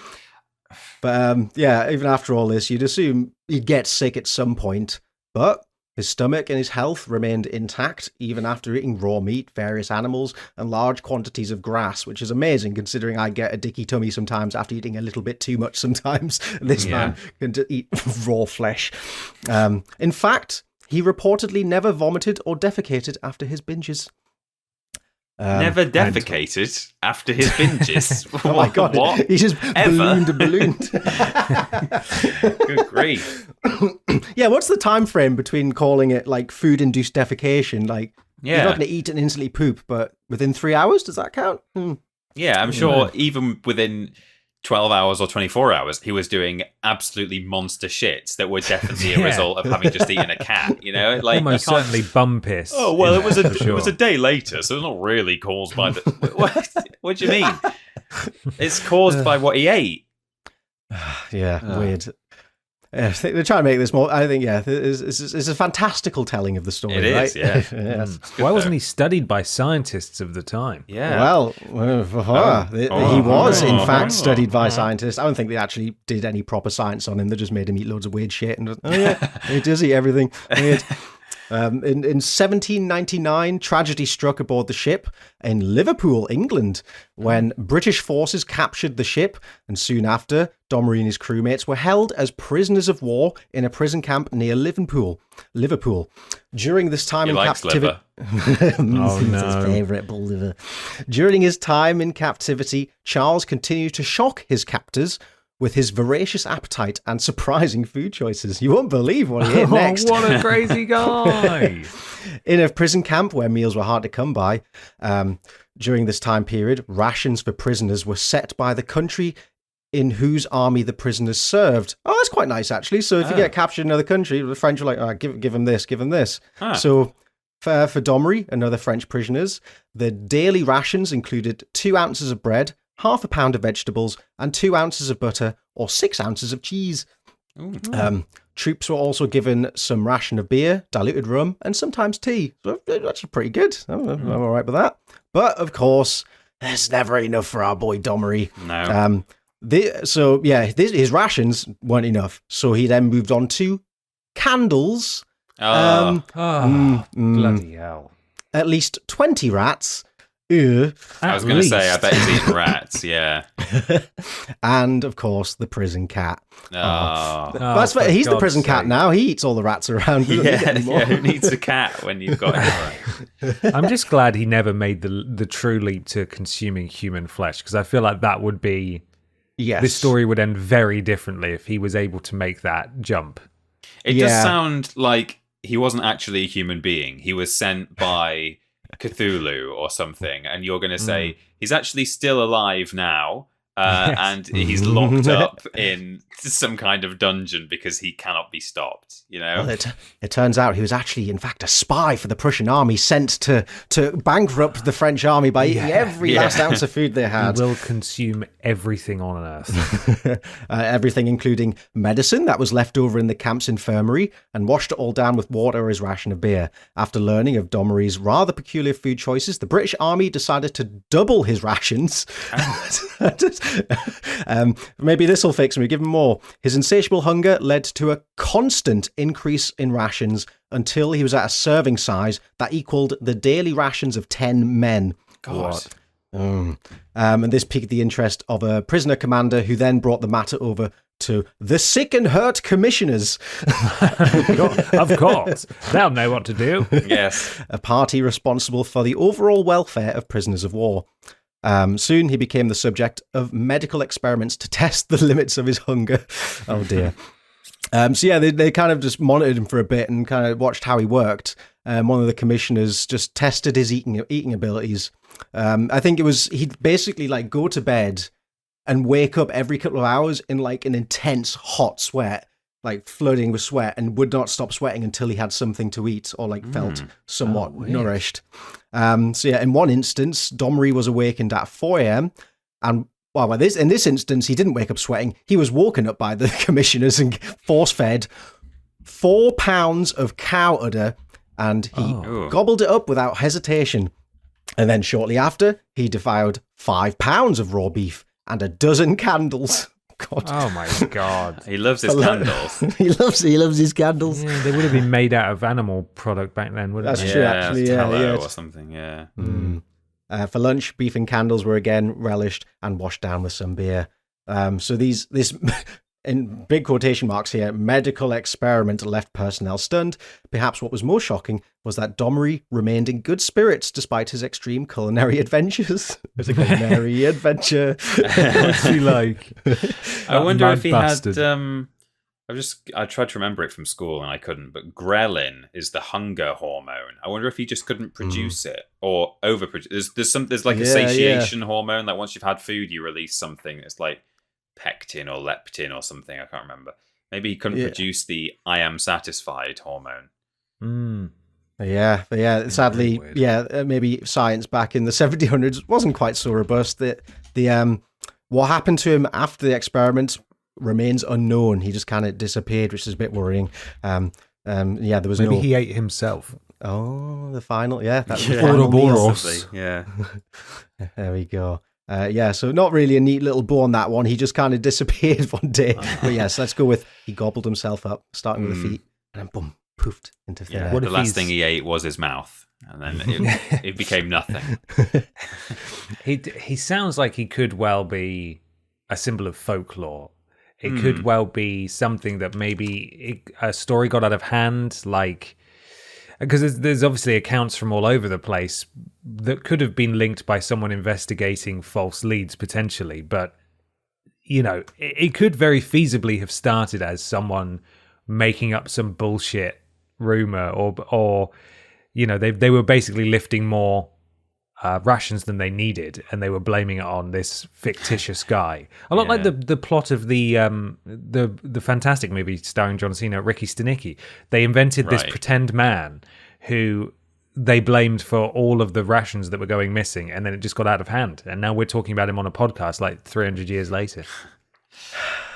But yeah, even after all this, you'd assume he'd get sick at some point. But his stomach and his health remained intact even after eating raw meat, various animals, and large quantities of grass, which is amazing considering I get a dicky tummy sometimes after eating a little bit too much sometimes. This man can eat raw flesh. In fact, he reportedly never vomited or defecated after his binges. Never defecated after his binges. Oh my God. What? He just ballooned. Good grief. Yeah, what's the time frame between calling it like food-induced defecation? Like, you're not going to eat and instantly poop, but within 3 hours, does that count? Yeah, I'm sure even within 12 hours or 24 hours, he was doing absolutely monster shits that were definitely a result of having just eaten a cat, you know? Like, almost certainly bum piss. Oh, well, it was for sure. it was a day later, so it's not really caused by the... What do you mean? It's caused by what he ate. Weird. They're trying to make this more. I think, it's a fantastical telling of the story. It is, right? Yes. Why wasn't he studied by scientists of the time? Yeah. Well, he was, in fact, studied by scientists. I don't think they actually did any proper science on him. They just made him eat loads of weird shit. And he does eat everything. Weird. In 1799, tragedy struck aboard the ship in Liverpool, England, when British forces captured the ship, and soon after, Domery and his crewmates were held as prisoners of war in a prison camp near Liverpool. During this time in captivity, his favourite liver. During his time in captivity, Charles continued to shock his captors with his voracious appetite and surprising food choices. You won't believe what he ate next. What a crazy guy. In a prison camp where meals were hard to come by, during this time period, rations for prisoners were set by the country in whose army the prisoners served. Oh, that's quite nice, actually. So if you get captured in another country, the French were like, give him this, give him this. So for Domery and other French prisoners, the daily rations included 2 ounces of bread, half a pound of vegetables, and 2 ounces of butter, or 6 ounces of cheese. Troops were also given some ration of beer, diluted rum, and sometimes tea. So that's pretty good. I'm all right with that. But, of course, there's never enough for our boy Domery. No. His rations weren't enough. So he then moved on to candles. Bloody hell. At least 20 rats. I was going to say, I bet he's eating rats, yeah. And, of course, the prison cat. He's the prison cat now. He eats all the rats around. Who needs a cat when you've got him? I'm just glad he never made the true leap to consuming human flesh, because I feel like that would be... Yes. This story would end very differently if he was able to make that jump. It does sound like he wasn't actually a human being. He was sent by... Cthulhu or something, and you're going to say he's actually still alive now, and he's locked up in some kind of dungeon because he cannot be stopped, you know? Well, it turns out he was actually, in fact, a spy for the Prussian army sent to bankrupt the French army by eating every last ounce of food they had. He will consume everything on Earth. Everything, including medicine that was left over in the camp's infirmary, and washed it all down with water or his ration of beer. After learning of Domery's rather peculiar food choices, the British army decided to double his rations. Maybe this will fix me. Give him more. His insatiable hunger led to a constant increase in rations until he was at a serving size that equaled the daily rations of 10 men. God. And this piqued the interest of a prisoner commander who then brought the matter over to the sick and hurt commissioners. Of course. They'll know what to do. Yes. A party responsible for the overall welfare of prisoners of war. Soon he became the subject of medical experiments to test the limits of his hunger. Oh dear. They kind of just monitored him for a bit and kind of watched how he worked. One of the commissioners just tested his eating abilities. I think it was, he'd basically like go to bed and wake up every couple of hours in like an intense hot sweat, like flooding with sweat, and would not stop sweating until he had something to eat or like felt somewhat nourished. In one instance, Domery was awakened at 4 a.m. and in this instance, he didn't wake up sweating. He was woken up by the commissioners and force-fed 4 pounds of cow udder, and he gobbled it up without hesitation. And then shortly after, he devoured 5 pounds of raw beef and a dozen candles. God. Oh my God. He loves his candles. he loves his candles. Yeah, they would have been made out of animal product back then, wouldn't they? That's true, actually. Tallow or something, yeah. For lunch, beef and candles were again relished and washed down with some beer. So this, in big quotation marks here, medical experiment left personnel stunned. Perhaps what was most shocking was that Domery remained in good spirits despite his extreme culinary adventures. It was a culinary adventure. What's he like? I wonder if he bastard. had... I tried to remember it from school and I couldn't, but ghrelin is the hunger hormone. I wonder if he just couldn't produce it or overproduce. There's like a satiation hormone, like once you've had food, you release something. It's like pectin or leptin or something. I can't remember. Maybe he couldn't produce the "I am satisfied" hormone. Yeah, sadly, maybe science back in the 1700s wasn't quite so robust. What happened to him after the experiment remains unknown. He just kind of disappeared, which is a bit worrying. There was maybe he ate himself. Oh, the final, that's the final meal. Yeah. There we go. So not really a neat little bow on that one. He just kind of disappeared one day. But yes, let's go with he gobbled himself up, starting with the feet, and then boom, poofed into thin air. The last thing he ate was his mouth, and then it became nothing. He sounds like he could well be a symbol of folklore. It could well be something that maybe a story got out of hand, like... Because there's obviously accounts from all over the place that could have been linked by someone investigating false leads, potentially. But, it could very feasibly have started as someone making up some bullshit rumor or they were basically lifting more rations than they needed, and they were blaming it on this fictitious guy. A lot like the plot of the fantastic movie starring John Cena, Ricky Stenicki. They invented this pretend man who they blamed for all of the rations that were going missing, and then it just got out of hand. And now we're talking about him on a podcast like 300 years later.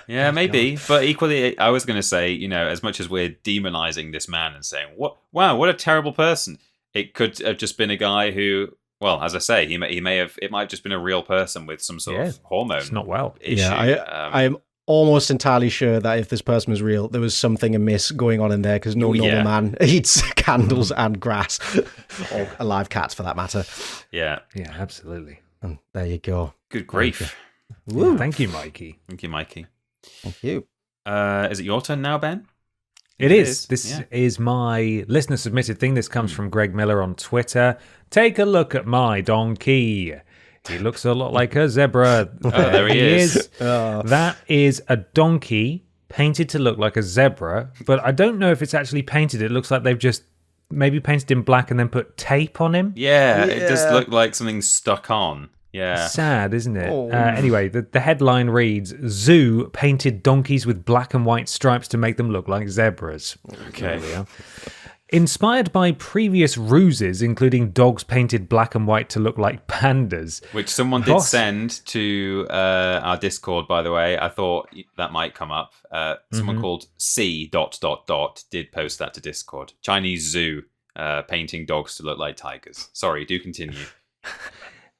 Yeah, maybe. But equally, I was going to say, as much as we're demonizing this man and saying, wow, what a terrible person, it could have just been a guy who... Well, as I say, it might have just been a real person with some sort of hormone. It's not well. Issue. Yeah, I am almost entirely sure that if this person was real, there was something amiss going on in there, because no normal man eats candles and grass, or alive cats for that matter. Yeah, absolutely. And there you go. Good grief. Yeah, thank you, Mikey. Thank you, Mikey. Thank you. Is it your turn now, Ben? It is. This is my listener submitted thing. This comes from Greg Miller on Twitter. Take a look at my donkey. He looks a lot like a zebra. There he is. That is a donkey painted to look like a zebra, but I don't know if it's actually painted. It looks like they've just maybe painted him black and then put tape on him. Yeah, it does look like something stuck on. Yeah. Sad, isn't it? Anyway, the headline reads, Zoo painted donkeys with black and white stripes to make them look like zebras. Okay. Inspired by previous ruses, including dogs painted black and white to look like pandas. Which someone did send to our Discord, by the way. I thought that might come up. Someone called C... did post that to Discord. Chinese zoo painting dogs to look like tigers. Sorry, do continue.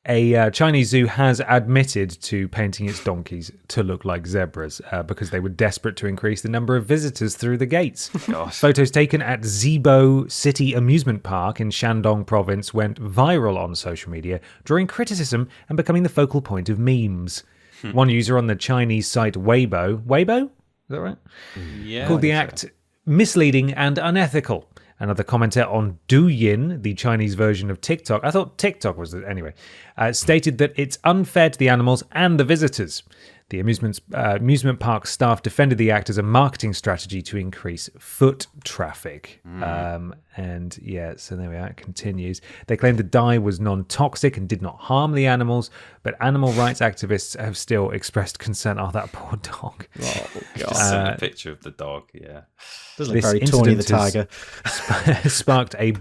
A Chinese zoo has admitted to painting its donkeys to look like zebras because they were desperate to increase the number of visitors through the gates. Photos taken at Zibo City Amusement Park in Shandong Province went viral on social media, drawing criticism and becoming the focal point of memes. One user on the Chinese site Weibo? Is that right? Yeah. Called the act misleading and unethical. Another commenter on Douyin, the Chinese version of TikTok, I thought TikTok was it anyway, stated that it's unfair to the animals and the visitors. The amusement park staff defended the act as a marketing strategy to increase foot traffic. So there we are. It continues. They claimed the dye was non-toxic and did not harm the animals, but animal rights activists have still expressed concern. Oh, that poor dog. Oh, God. Just send a picture of the dog, yeah. Does look very Tony the Tiger. Sparked a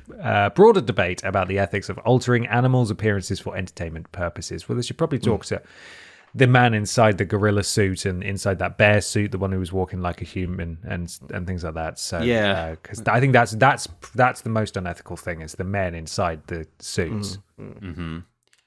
broader debate about the ethics of altering animals' appearances for entertainment purposes. Well, they should probably talk to the man inside the gorilla suit and inside that bear suit, the one who was walking like a human and things like that. So because I think that's the most unethical thing is the men inside the suits.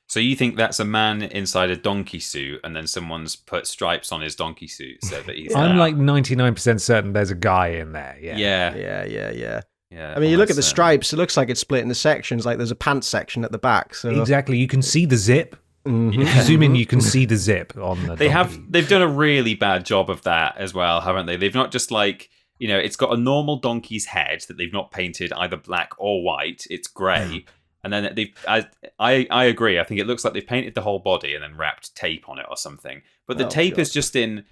So you think that's a man inside a donkey suit, and then someone's put stripes on his donkey suit so that he's. I'm like 99% certain there's a guy in there. Yeah. I mean, you look at the stripes; it looks like it's split into sections. Like there's a pants section at the back. So exactly, you can see the zip. If you zoom in, you can see the zip on the. They've done a really bad job of that as well, haven't they? They've not just like it's got a normal donkey's head that they've not painted either black or white. It's grey, and then I agree. I think it looks like they've painted the whole body and then wrapped tape on it or something. But the tape is just in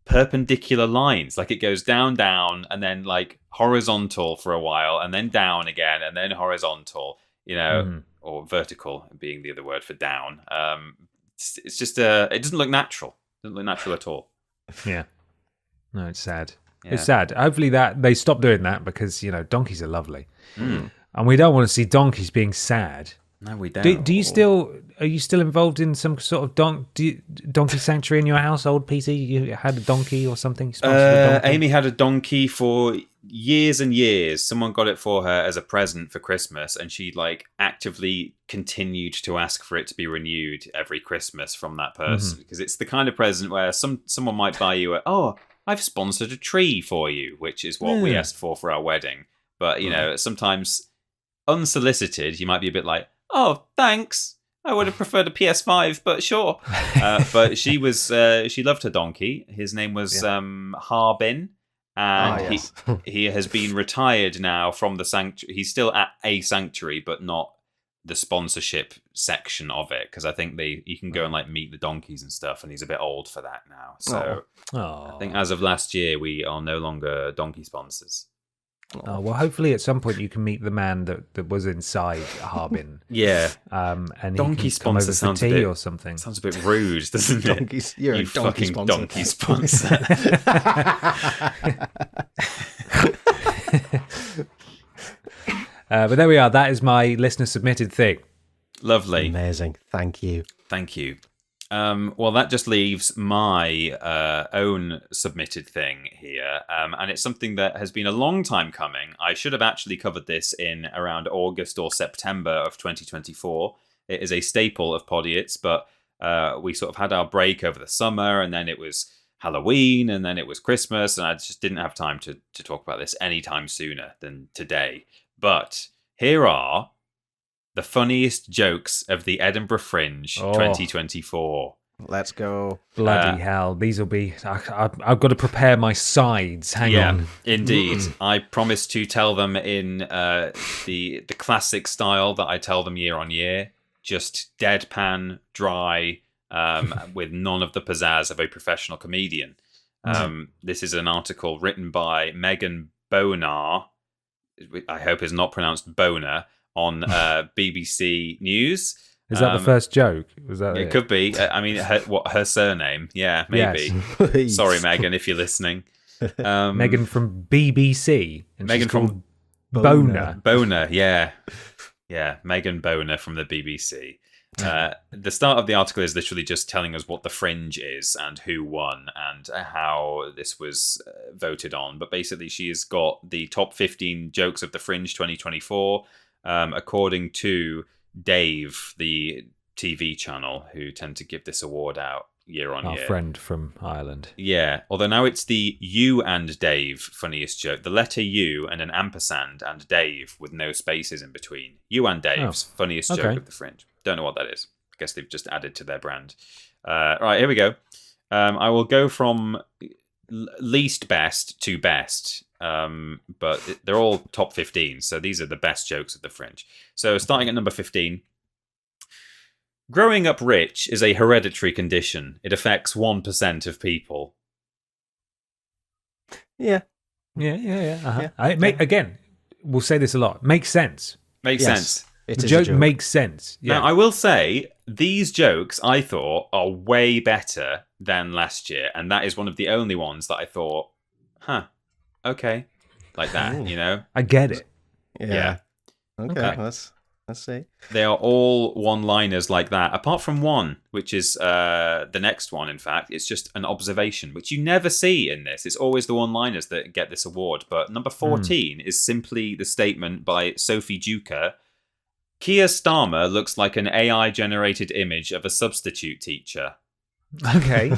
perpendicular lines, like it goes down, and then like horizontal for a while, and then down again, and then horizontal. Or vertical being the other word for down. It's just it doesn't look natural. It doesn't look natural at all. Yeah. No, it's sad. Yeah. It's sad. Hopefully that they stop doing that because, donkeys are lovely. Mm. And we don't want to see donkeys being sad. No, we don't. Do you are you still involved in some sort of donkey sanctuary in your household, Peter? You had a donkey or something? You sponsored a donkey? Amy had a donkey for years and years. Someone got it for her as a present for Christmas, and she actively continued to ask for it to be renewed every Christmas from that person, because it's the kind of present where someone might buy you I've sponsored a tree for you, which is what we asked for our wedding. But sometimes unsolicited, you might be a bit like, oh, thanks. I would have preferred a PS5, but sure. But she loved her donkey. His name was Harbin, and he has been retired now from the sanctuary. He's still at a sanctuary, but not the sponsorship section of it, because I think you can go and meet the donkeys and stuff, and he's a bit old for that now. So I think as of last year, we are no longer donkey sponsors. Oh, well, hopefully at some point you can meet the man that was inside Harbin. Yeah. And donkey sponsor sounds tea or something. Sounds a bit rude, doesn't it? Donkeys, you're a donkey fucking sponsor. donkey sponsor. But there we are. That is my listener submitted thing. Lovely. Amazing. Thank you. Thank you. Well, that just leaves my own submitted thing here. And it's something that has been a long time coming. I should have actually covered this in around August or September of 2024. It is a staple of Podiots, but we sort of had our break over the summer, and then it was Halloween, and then it was Christmas, and I just didn't have time to talk about this anytime sooner than today. But here are the funniest jokes of the Edinburgh Fringe 2024. Let's go. Bloody hell. These will be... I've got to prepare my sides. Hang on. Indeed. I promise to tell them in the classic style that I tell them year on year. Just deadpan, dry, with none of the pizzazz of a professional comedian. This is an article written by Megan Bonar. I hope is not pronounced Boner, on BBC News. Is that the first joke? Was that it? Could be. I mean, her surname? Yeah, maybe. Yes. Sorry, Megan, if you're listening. Megan from BBC. And Megan from Boner. Boner, yeah. Yeah, Megan Boner from the BBC. The start of the article is literally just telling us what the Fringe is and who won and how this was voted on. But basically, she has got the top 15 jokes of the Fringe 2024, according to Dave, the TV channel, who tend to give this award out year on year. Our friend from Ireland. Yeah, although now it's the You and Dave funniest joke. The letter U and an ampersand and Dave with no spaces in between. You and Dave's funniest joke of the Fringe. Don't know what that is. I guess they've just added to their brand. Right, here we go. I will go from least best to best, but they're all top 15, so these are the best jokes of the Fringe. So starting at number 15. Growing up rich is a hereditary condition. It affects 1% of people. Yeah. Uh-huh. Again, we'll say this a lot. Makes sense. Makes sense. The joke makes sense. Yeah. Now, I will say, these jokes, I thought, are way better than last year. And that is one of the only ones that I thought, okay. Like that, you know? I get it. Yeah. Okay. Let's see. They are all one-liners like that, apart from one, which is the next one, in fact. It's just an observation, which you never see in this. It's always the one-liners that get this award. But number 14 is simply the statement by Sophie Duker. Keir Starmer looks like an AI-generated image of a substitute teacher. Okay.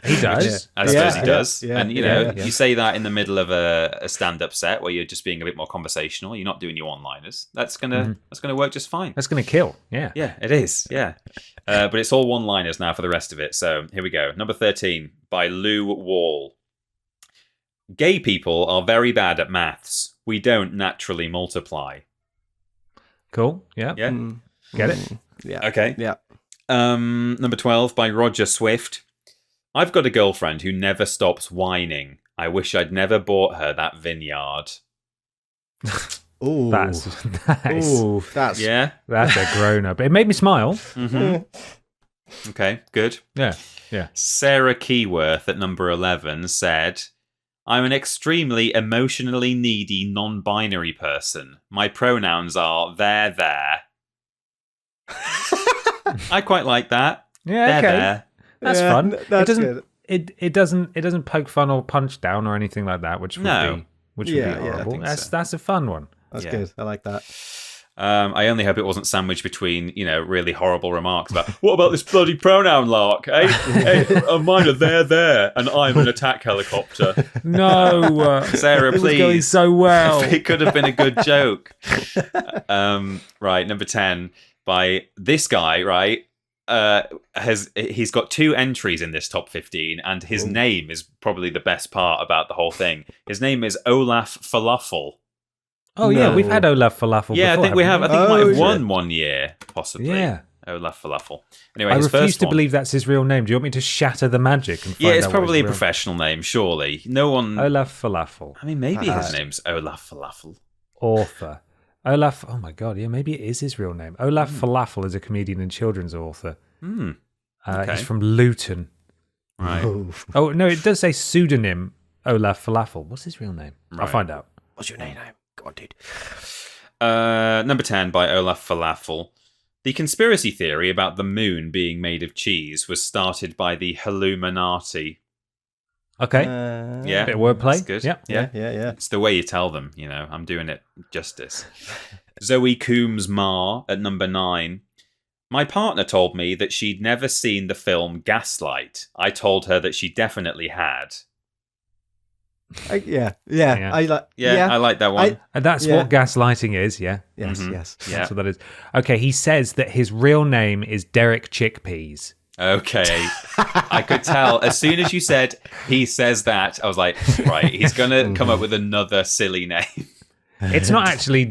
He does. I suppose he does. Yeah, and, you say that in the middle of a stand-up set where you're just being a bit more conversational. You're not doing your one-liners. That's gonna work just fine. That's going to kill. Yeah. Yeah, it is. Yeah. But it's all one-liners now for the rest of it. So here we go. Number 13 by Lou Wall. Gay people are very bad at maths. We don't naturally multiply. Cool. Yeah. Yeah. Get it? Yeah. Okay. Yeah. Number 12 by Roger Swift. I've got a girlfriend who never stops whining. I wish I'd never bought her that vineyard. Ooh. That's Ooh, that's a grown up. It made me smile. Mm-hmm. Okay, good. Yeah. Sarah Keyworth at number 11 said, I'm an extremely emotionally needy non-binary person. My pronouns are there. I quite like that. Yeah, They're okay. there. That's Yeah, fun. that's it doesn't, good. It doesn't poke fun or punch down or anything like that, which would No. be Yeah, I horrible. think so. That's a fun one. That's Yeah. good. I like that. I only hope it wasn't sandwiched between, really horrible remarks about, what about this bloody pronoun lark, eh? Hey, mine are there, and I'm an attack helicopter. No, Sarah, it was going please. so well. It could have been a good joke. Right, number 10 by this guy, right? He's got 2 entries in this top 15, and his name is probably the best part about the whole thing. His name is Olaf Falafel. Oh yeah, we've had Olaf Falafel. Yeah, before, I think we have. I think he might have yeah. won one year, possibly. Yeah. Olaf Falafel. Anyway, I his refuse first to one. believe that's his real name. Do you want me to shatter the magic? And find Yeah, it's out what probably a his real- professional name, surely. No one. Olaf Falafel, I mean, maybe his name's Olaf Falafel. author. Olaf. Oh my god, yeah, maybe it is his real name. Olaf Falafel is a comedian and children's author. Okay. He's from Luton. Right. Oh no, it does say pseudonym Olaf Falafel. What's his real name? I'll Right. find out. What's your name? Go on, dude. Number 10 by Olaf Falafel. The conspiracy theory about the moon being made of cheese was started by the Illuminati. Okay, Yeah. bit of wordplay. That's good. Yep. Yeah. Yeah. It's the way you tell them, I'm doing it justice. Zoe Coombs Marr at number 9. My partner told me that she'd never seen the film Gaslight. I told her that she definitely had. Yeah. Yeah. I like that one. And that's Yeah. what gaslighting is. Yeah. Yes. Yeah. That's what that is. Okay, he says that his real name is Derek Chickpeas. Okay. I could tell. As soon as you said he says that, I was like, right, he's going to come up with another silly name. It's not actually.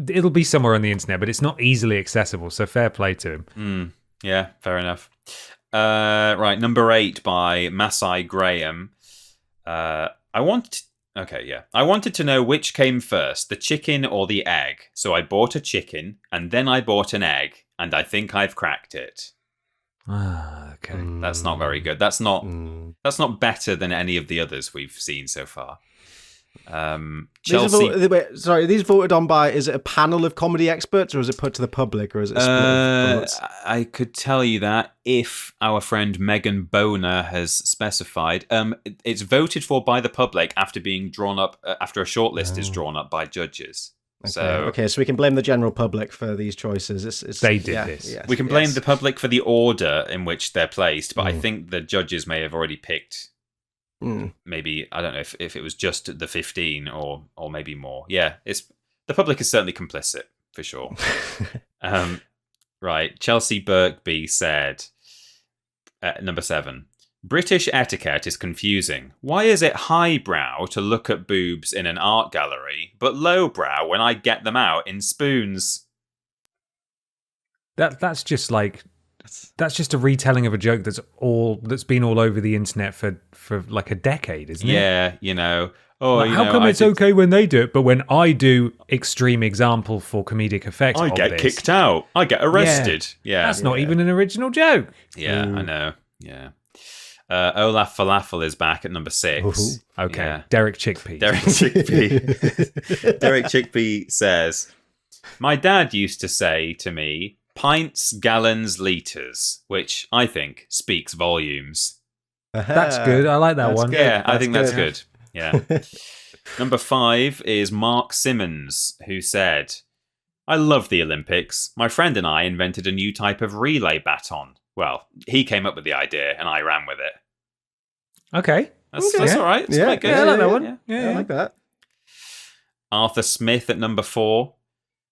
It'll be somewhere on the internet, but it's not easily accessible. So fair play to him. Yeah, fair enough. Right, number 8 by Masai Graham. I wanted to know which came first, the chicken or the egg. So I bought a chicken, and then I bought an egg, and I think I've cracked it. Okay. That's not very good. That's not better than any of the others we've seen so far. Chelsea. Sorry, these voted on by, is it a panel of comedy experts, or is it put to the public, or is it a split of votes? I could tell you that if our friend Megan Boner has specified. It's voted for by the public after being drawn up, after a shortlist is drawn up by judges. Okay, so we can blame the general public for these choices. They did this. We can blame the public for the order in which they're placed, but I think the judges may have already picked. Maybe, I don't know if it was just the 15 or maybe more. Yeah, the public is certainly complicit for sure. Right, Chelsea Birkby said, number 7, British etiquette is confusing. Why is it highbrow to look at boobs in an art gallery, but lowbrow when I get them out in spoons? That's just like. That's just a retelling of a joke that's been all over the internet for like a decade, isn't it? Yeah, How come it's okay when they do it, but when I do extreme example for comedic effect, I get kicked out. I get arrested. Yeah, that's not even an original joke. Yeah, I know. Yeah. Olaf Falafel is back at number 6. Okay, Yeah. Derek Chickpea. Derek Chickpea says, my dad used to say to me, pints, gallons, litres, which I think speaks volumes. That's good. I like that one. good. Yeah, I That's think that's good. Yeah. Number 5 is Mark Simmons, who said, I love the Olympics. My friend and I invented a new type of relay baton. Well, he came up with the idea and I ran with it. Okay. That's all right. It's quite good. Yeah, I like that one. Yeah. I like that. Arthur Smith at number 4.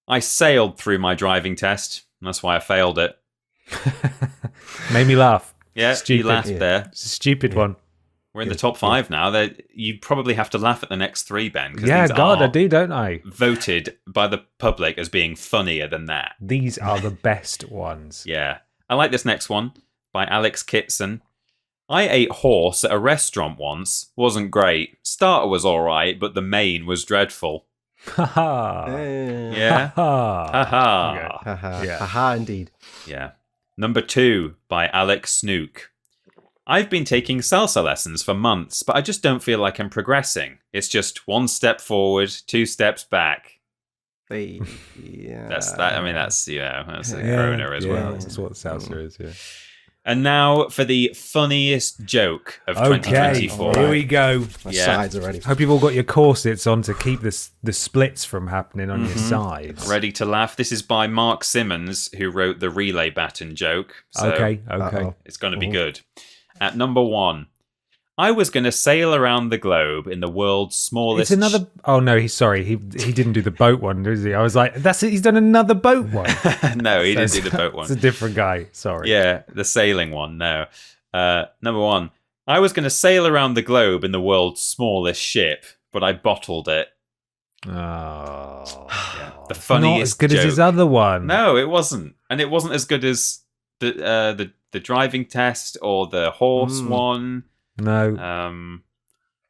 I sailed through my driving test. That's why I failed it. Made me laugh. Yeah, Stupid. you laughed there. It's a stupid one. We're in the top 5 now. You probably have to laugh at the next 3, Ben. Yeah, these God, are I do, don't I? voted by the public as being funnier than that. These are the best ones. Yeah. I like this next one by Alex Kitson. I ate horse at a restaurant once. Wasn't great. Starter was all right, but the main was dreadful. Haha. Yeah. Haha. Haha. Haha. Yeah. Haha, indeed. Yeah. Number 2 by Alex Snook. I've been taking salsa lessons for months, but I just don't feel like I'm progressing. It's just 1 step forward, 2 steps back. Yeah. That's that. I mean, that's a Corona as well. That's what salsa is. Yeah. And now for the funniest joke of 2024. Here we go. My sides are ready. Hope you've all got your corsets on to keep the splits from happening on your sides. Ready to laugh. This is by Mark Simmons, who wrote the relay baton joke. So Okay. it's going to be good. At number 1, I was going to sail around the globe in the world's smallest... It's another... Oh, no, he didn't do the boat one, did he? I was like, that's it, he's done another boat one. No, he didn't do the boat one. It's a different guy, sorry. Yeah, the sailing one, no. Number 1, I was going to sail around the globe in the world's smallest ship, but I bottled it. Oh. Yeah. The funniest Not as good joke. as his other one. No, it wasn't. And it wasn't as good as the driving test or the horse one. No.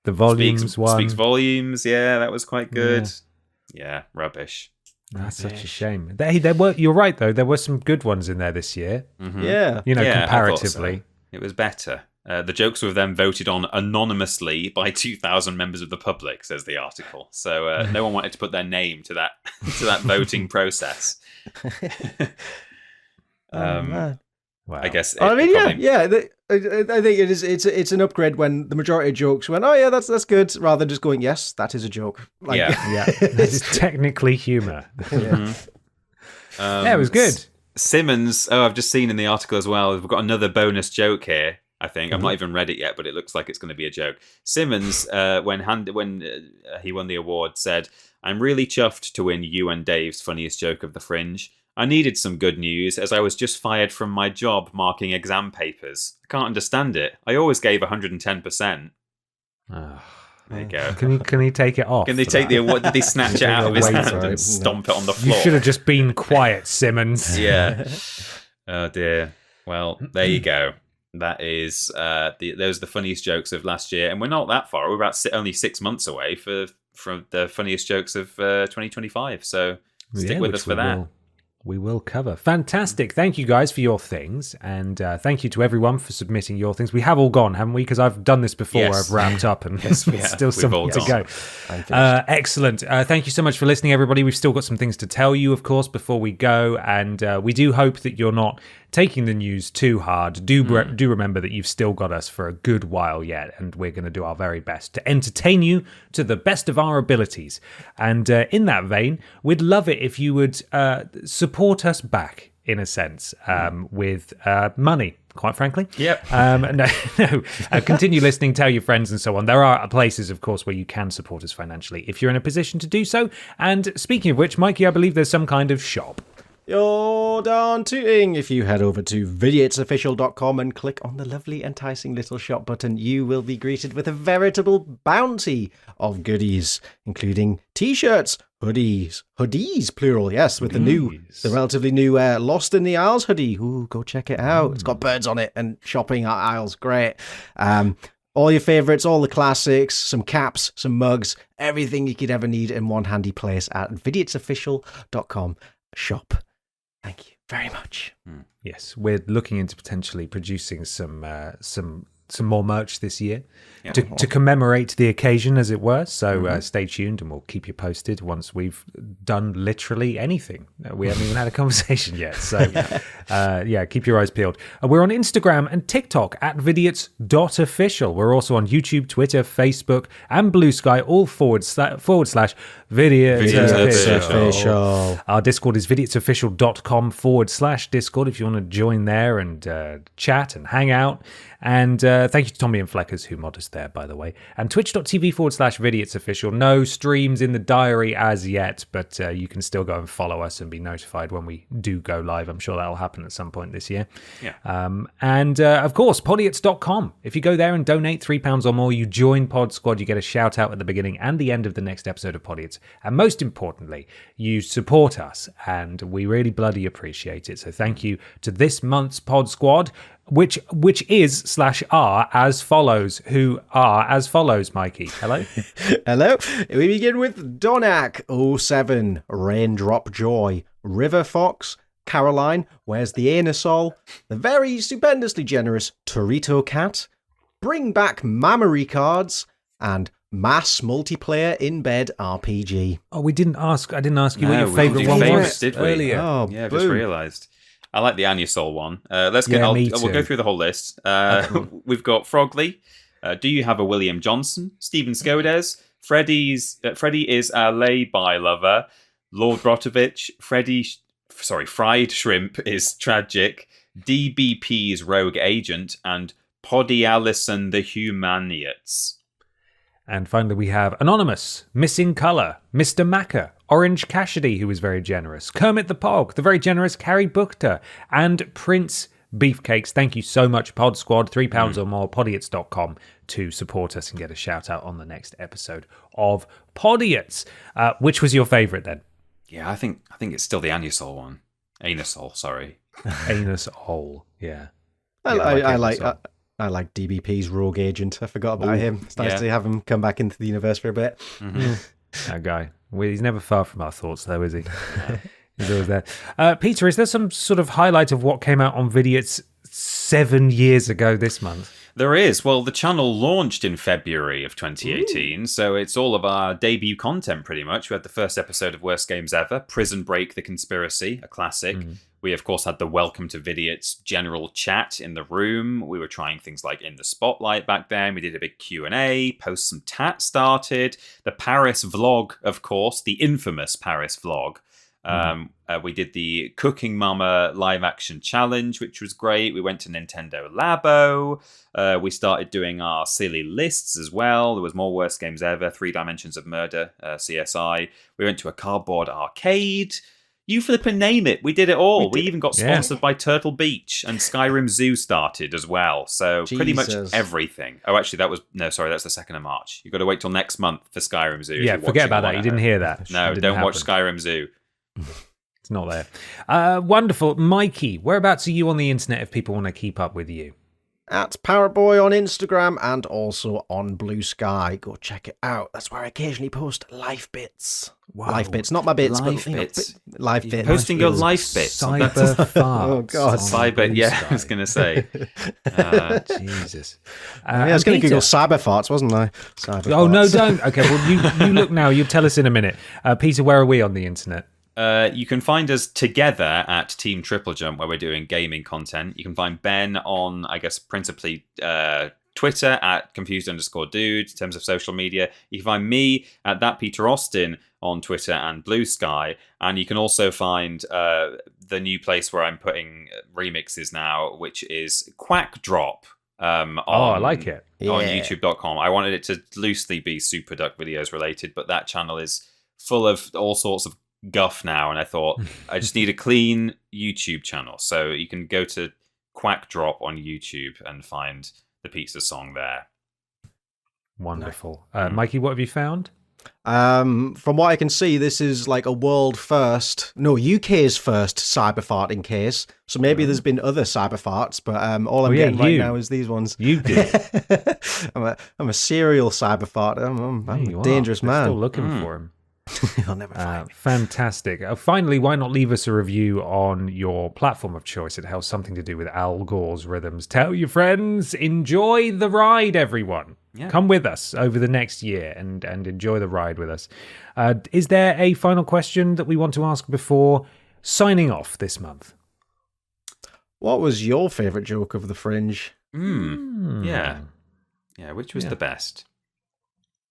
The volumes one. Speaks volumes. Yeah, that was quite good. Yeah, rubbish. That's such a shame. There were. You're right, though. There were some good ones in there this year. Mm-hmm. Yeah. Comparatively. I thought so. It was better. The jokes were then voted on anonymously by 2,000 members of the public, says the article. So no one wanted to put their name to that voting process. Man. Wow. I guess. I mean, I think it's an upgrade when the majority of jokes went, oh yeah, that's good, rather than just going, yes, that is a joke. Like, Yeah. This is technically humour. Yeah, It was good. Simmons. Oh, I've just seen in the article as well. We've got another bonus joke here. I think I've not even read it yet, but it looks like it's going to be a joke. Simmons, when he won the award, said, "I'm really chuffed to win you and Dave's funniest joke of the Fringe. I needed some good news as I was just fired from my job marking exam papers. I can't understand it. I always gave 110%. There you go. Can he take it off? Can they take the award? Did they snatch it out of his hand and stomp it on the You floor? should have just been quiet, Simmons. Yeah. Oh dear. Well, there you go. That is those are the funniest jokes of last year, and we're not that far. We're about only 6 months away from the funniest jokes of 2025. So stick with us for that. We will cover. Fantastic. Thank you guys for your things. And thank you to everyone for submitting your things. We have all gone, haven't we? Because I've done this before. Yes. I've wrapped up and there's still some to go. Excellent. Thank you so much for listening, everybody. We've still got some things to tell you, of course, before we go. And we do hope that you're not taking the news too hard. Do remember that you've still got us for a good while yet. And we're going to do our very best to entertain you to the best of our abilities. And in that vein, we'd love it if you would support us back, in a sense, with money, quite frankly. Yep. Continue listening, tell your friends and so on. There are places, of course, where you can support us financially if you're in a position to do so. And speaking of which, Mikey, I believe there's some kind of shop. You're darn tooting. If you head over to vidiotsofficial.com and click on the lovely enticing little shop button, you will be greeted with a veritable bounty of goodies, including t-shirts, hoodies plural, yes, with the relatively new Lost in the Isles hoodie. Ooh, go check it out. It's got birds on it and shopping aisles, great. All your favourites, all the classics, some caps, some mugs, everything you could ever need in one handy place at vidiotsofficial.com shop. Thank you very much. Yes, we're looking into potentially producing some more merch this year to commemorate the occasion, as it were. So stay tuned and we'll keep you posted once we've done literally anything. We haven't even had a conversation yet. So keep your eyes peeled. We're on Instagram and TikTok at vidiots.official. We're also on YouTube, Twitter, Facebook, and Blue Sky, all forward slash Vidiots Official. Our Discord is vidiotsofficial.com/Discord if you want to join there and chat and hang out. And thank you to Tommy and Fleckers who mod us there, by the way. And twitch.tv/VidiotsOfficial. No streams in the diary as yet, but you can still go and follow us and be notified when we do go live. I'm sure that'll happen at some point this year. Yeah. And of course, podiots.com. If you go there and donate £3 or more, you join Pod Squad. You get a shout out at the beginning and the end of the next episode of Podiots. And most importantly, you support us, and we really bloody appreciate it. So thank you to this month's Pod Squad, which is /are as follows, who are as follows, Mikey. Hello? Hello. We begin with Donak 07, Raindrop Joy, River Fox, Caroline, Where's the Anusol? The very stupendously generous Torito Cat, Bring Back Mammary Cards, and Mass Multiplayer in Bed RPG. Oh, I didn't ask you what your favourite one was did we? earlier. Oh, yeah, I've just realised. I like the Anusol one. Let's get. We'll go through the whole list. We've got Frogley. Do you have a William Johnson? Stephen Skodes. Freddie is a lay-by lover. Lord Brotovich. Fried shrimp is tragic. DBP's rogue agent and Podialison the Humaniots. And finally, we have Anonymous, Missing Colour, Mr. Macker, Orange Cassidy, who is very generous, Kermit the Pog, the very generous Carrie Buchter, and Prince Beefcakes. Thank you so much, Pod Squad. £3 or more, podiots.com to support us and get a shout out on the next episode of Podiots. Which was your favourite then? Yeah, I think it's still the Anusol one. Anusol, sorry. Anusol, yeah. I like DBP's rogue agent. I forgot about him. It's nice to have him come back into the universe for a bit. Mm-hmm. That guy. Well, he's never far from our thoughts, though, is he? He's always there. Peter, is there some sort of highlight of what came out on Vidiots 7 years ago this month? There is. Well, the channel launched in February of 2018, so it's all of our debut content, pretty much. We had the first episode of Worst Games Ever, Prison Break the Conspiracy, a classic. We, of course, had the Welcome to Vidiots general chat in the room. We were trying things like In the Spotlight back then. We did a big Q&A. Post Some Tat started. The Paris vlog, of course, the infamous Paris vlog. We did the Cooking Mama live action challenge, which was great. We went to Nintendo Labo. We started doing our silly lists as well. There was more Worst Games Ever, 3 Dimensions of Murder, CSI. We went to a cardboard arcade. You flippin' name it. We did it all. We even got sponsored by Turtle Beach, and Skyrim Zoo started as well. So pretty much everything. Oh, actually, that's the 2nd of March. You've got to wait till next month for Skyrim Zoo. Yeah, forget about that. You didn't hear that. No, don't watch Skyrim Zoo. It's not there. Wonderful. Mikey, whereabouts are you on the internet if people want to keep up with you? At Parrotboy on Instagram and also on Blue Sky. Go check it out. That's where I occasionally post life bits. Wow. Life bits, not my bits, life but bits. Life bits. Posting your life bits. Cyber farts. Oh, God. Cyber, yeah, I was going to say. Jesus. I was going to Google cyber farts, wasn't I? Cyber Oh, farts. no, don't. Okay, well, you look now. You'll tell us in a minute. Peter, where are we on the internet? You can find us together at Team Triple Jump, where we're doing gaming content. You can find Ben on, I guess, principally Twitter at confused_dude in terms of social media. You can find me at that Peter Austin on Twitter and Blue Sky. And you can also find the new place where I'm putting remixes now, which is Quack Drop. I like it. On youtube.com. I wanted it to loosely be Super Duck videos related, but that channel is full of all sorts of guff now, and I thought I just need a clean YouTube channel, so you can go to Quack Drop on YouTube and find the pizza song there. Wonderful. Mikey, what have you found? From what I can see, this is like a world first, UK's first cyber farting case. So maybe there's been other cyber farts, but all I'm getting right now is these ones. You did. I'm a serial cyber fart. I'm a dangerous man. Still looking for him. I'll never find me. Fantastic. Finally, why not leave us a review on your platform of choice? It has something to do with Al Gore's rhythms. Tell your friends. Enjoy the ride, everyone. Yeah. Come with us over the next year and enjoy the ride with us. Is there a final question that we want to ask before signing off this month? What was your favourite joke of the Fringe? Yeah, which was the best?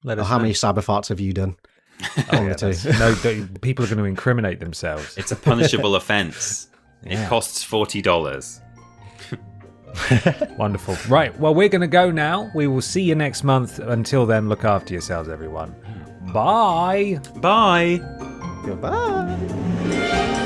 How many cyber farts have you done? People are going to incriminate themselves. It's a punishable offence. It costs $40. Wonderful. Right, well, we're going to go now. We will see you next month. Until then, look after yourselves, everyone. Bye. Bye. Goodbye.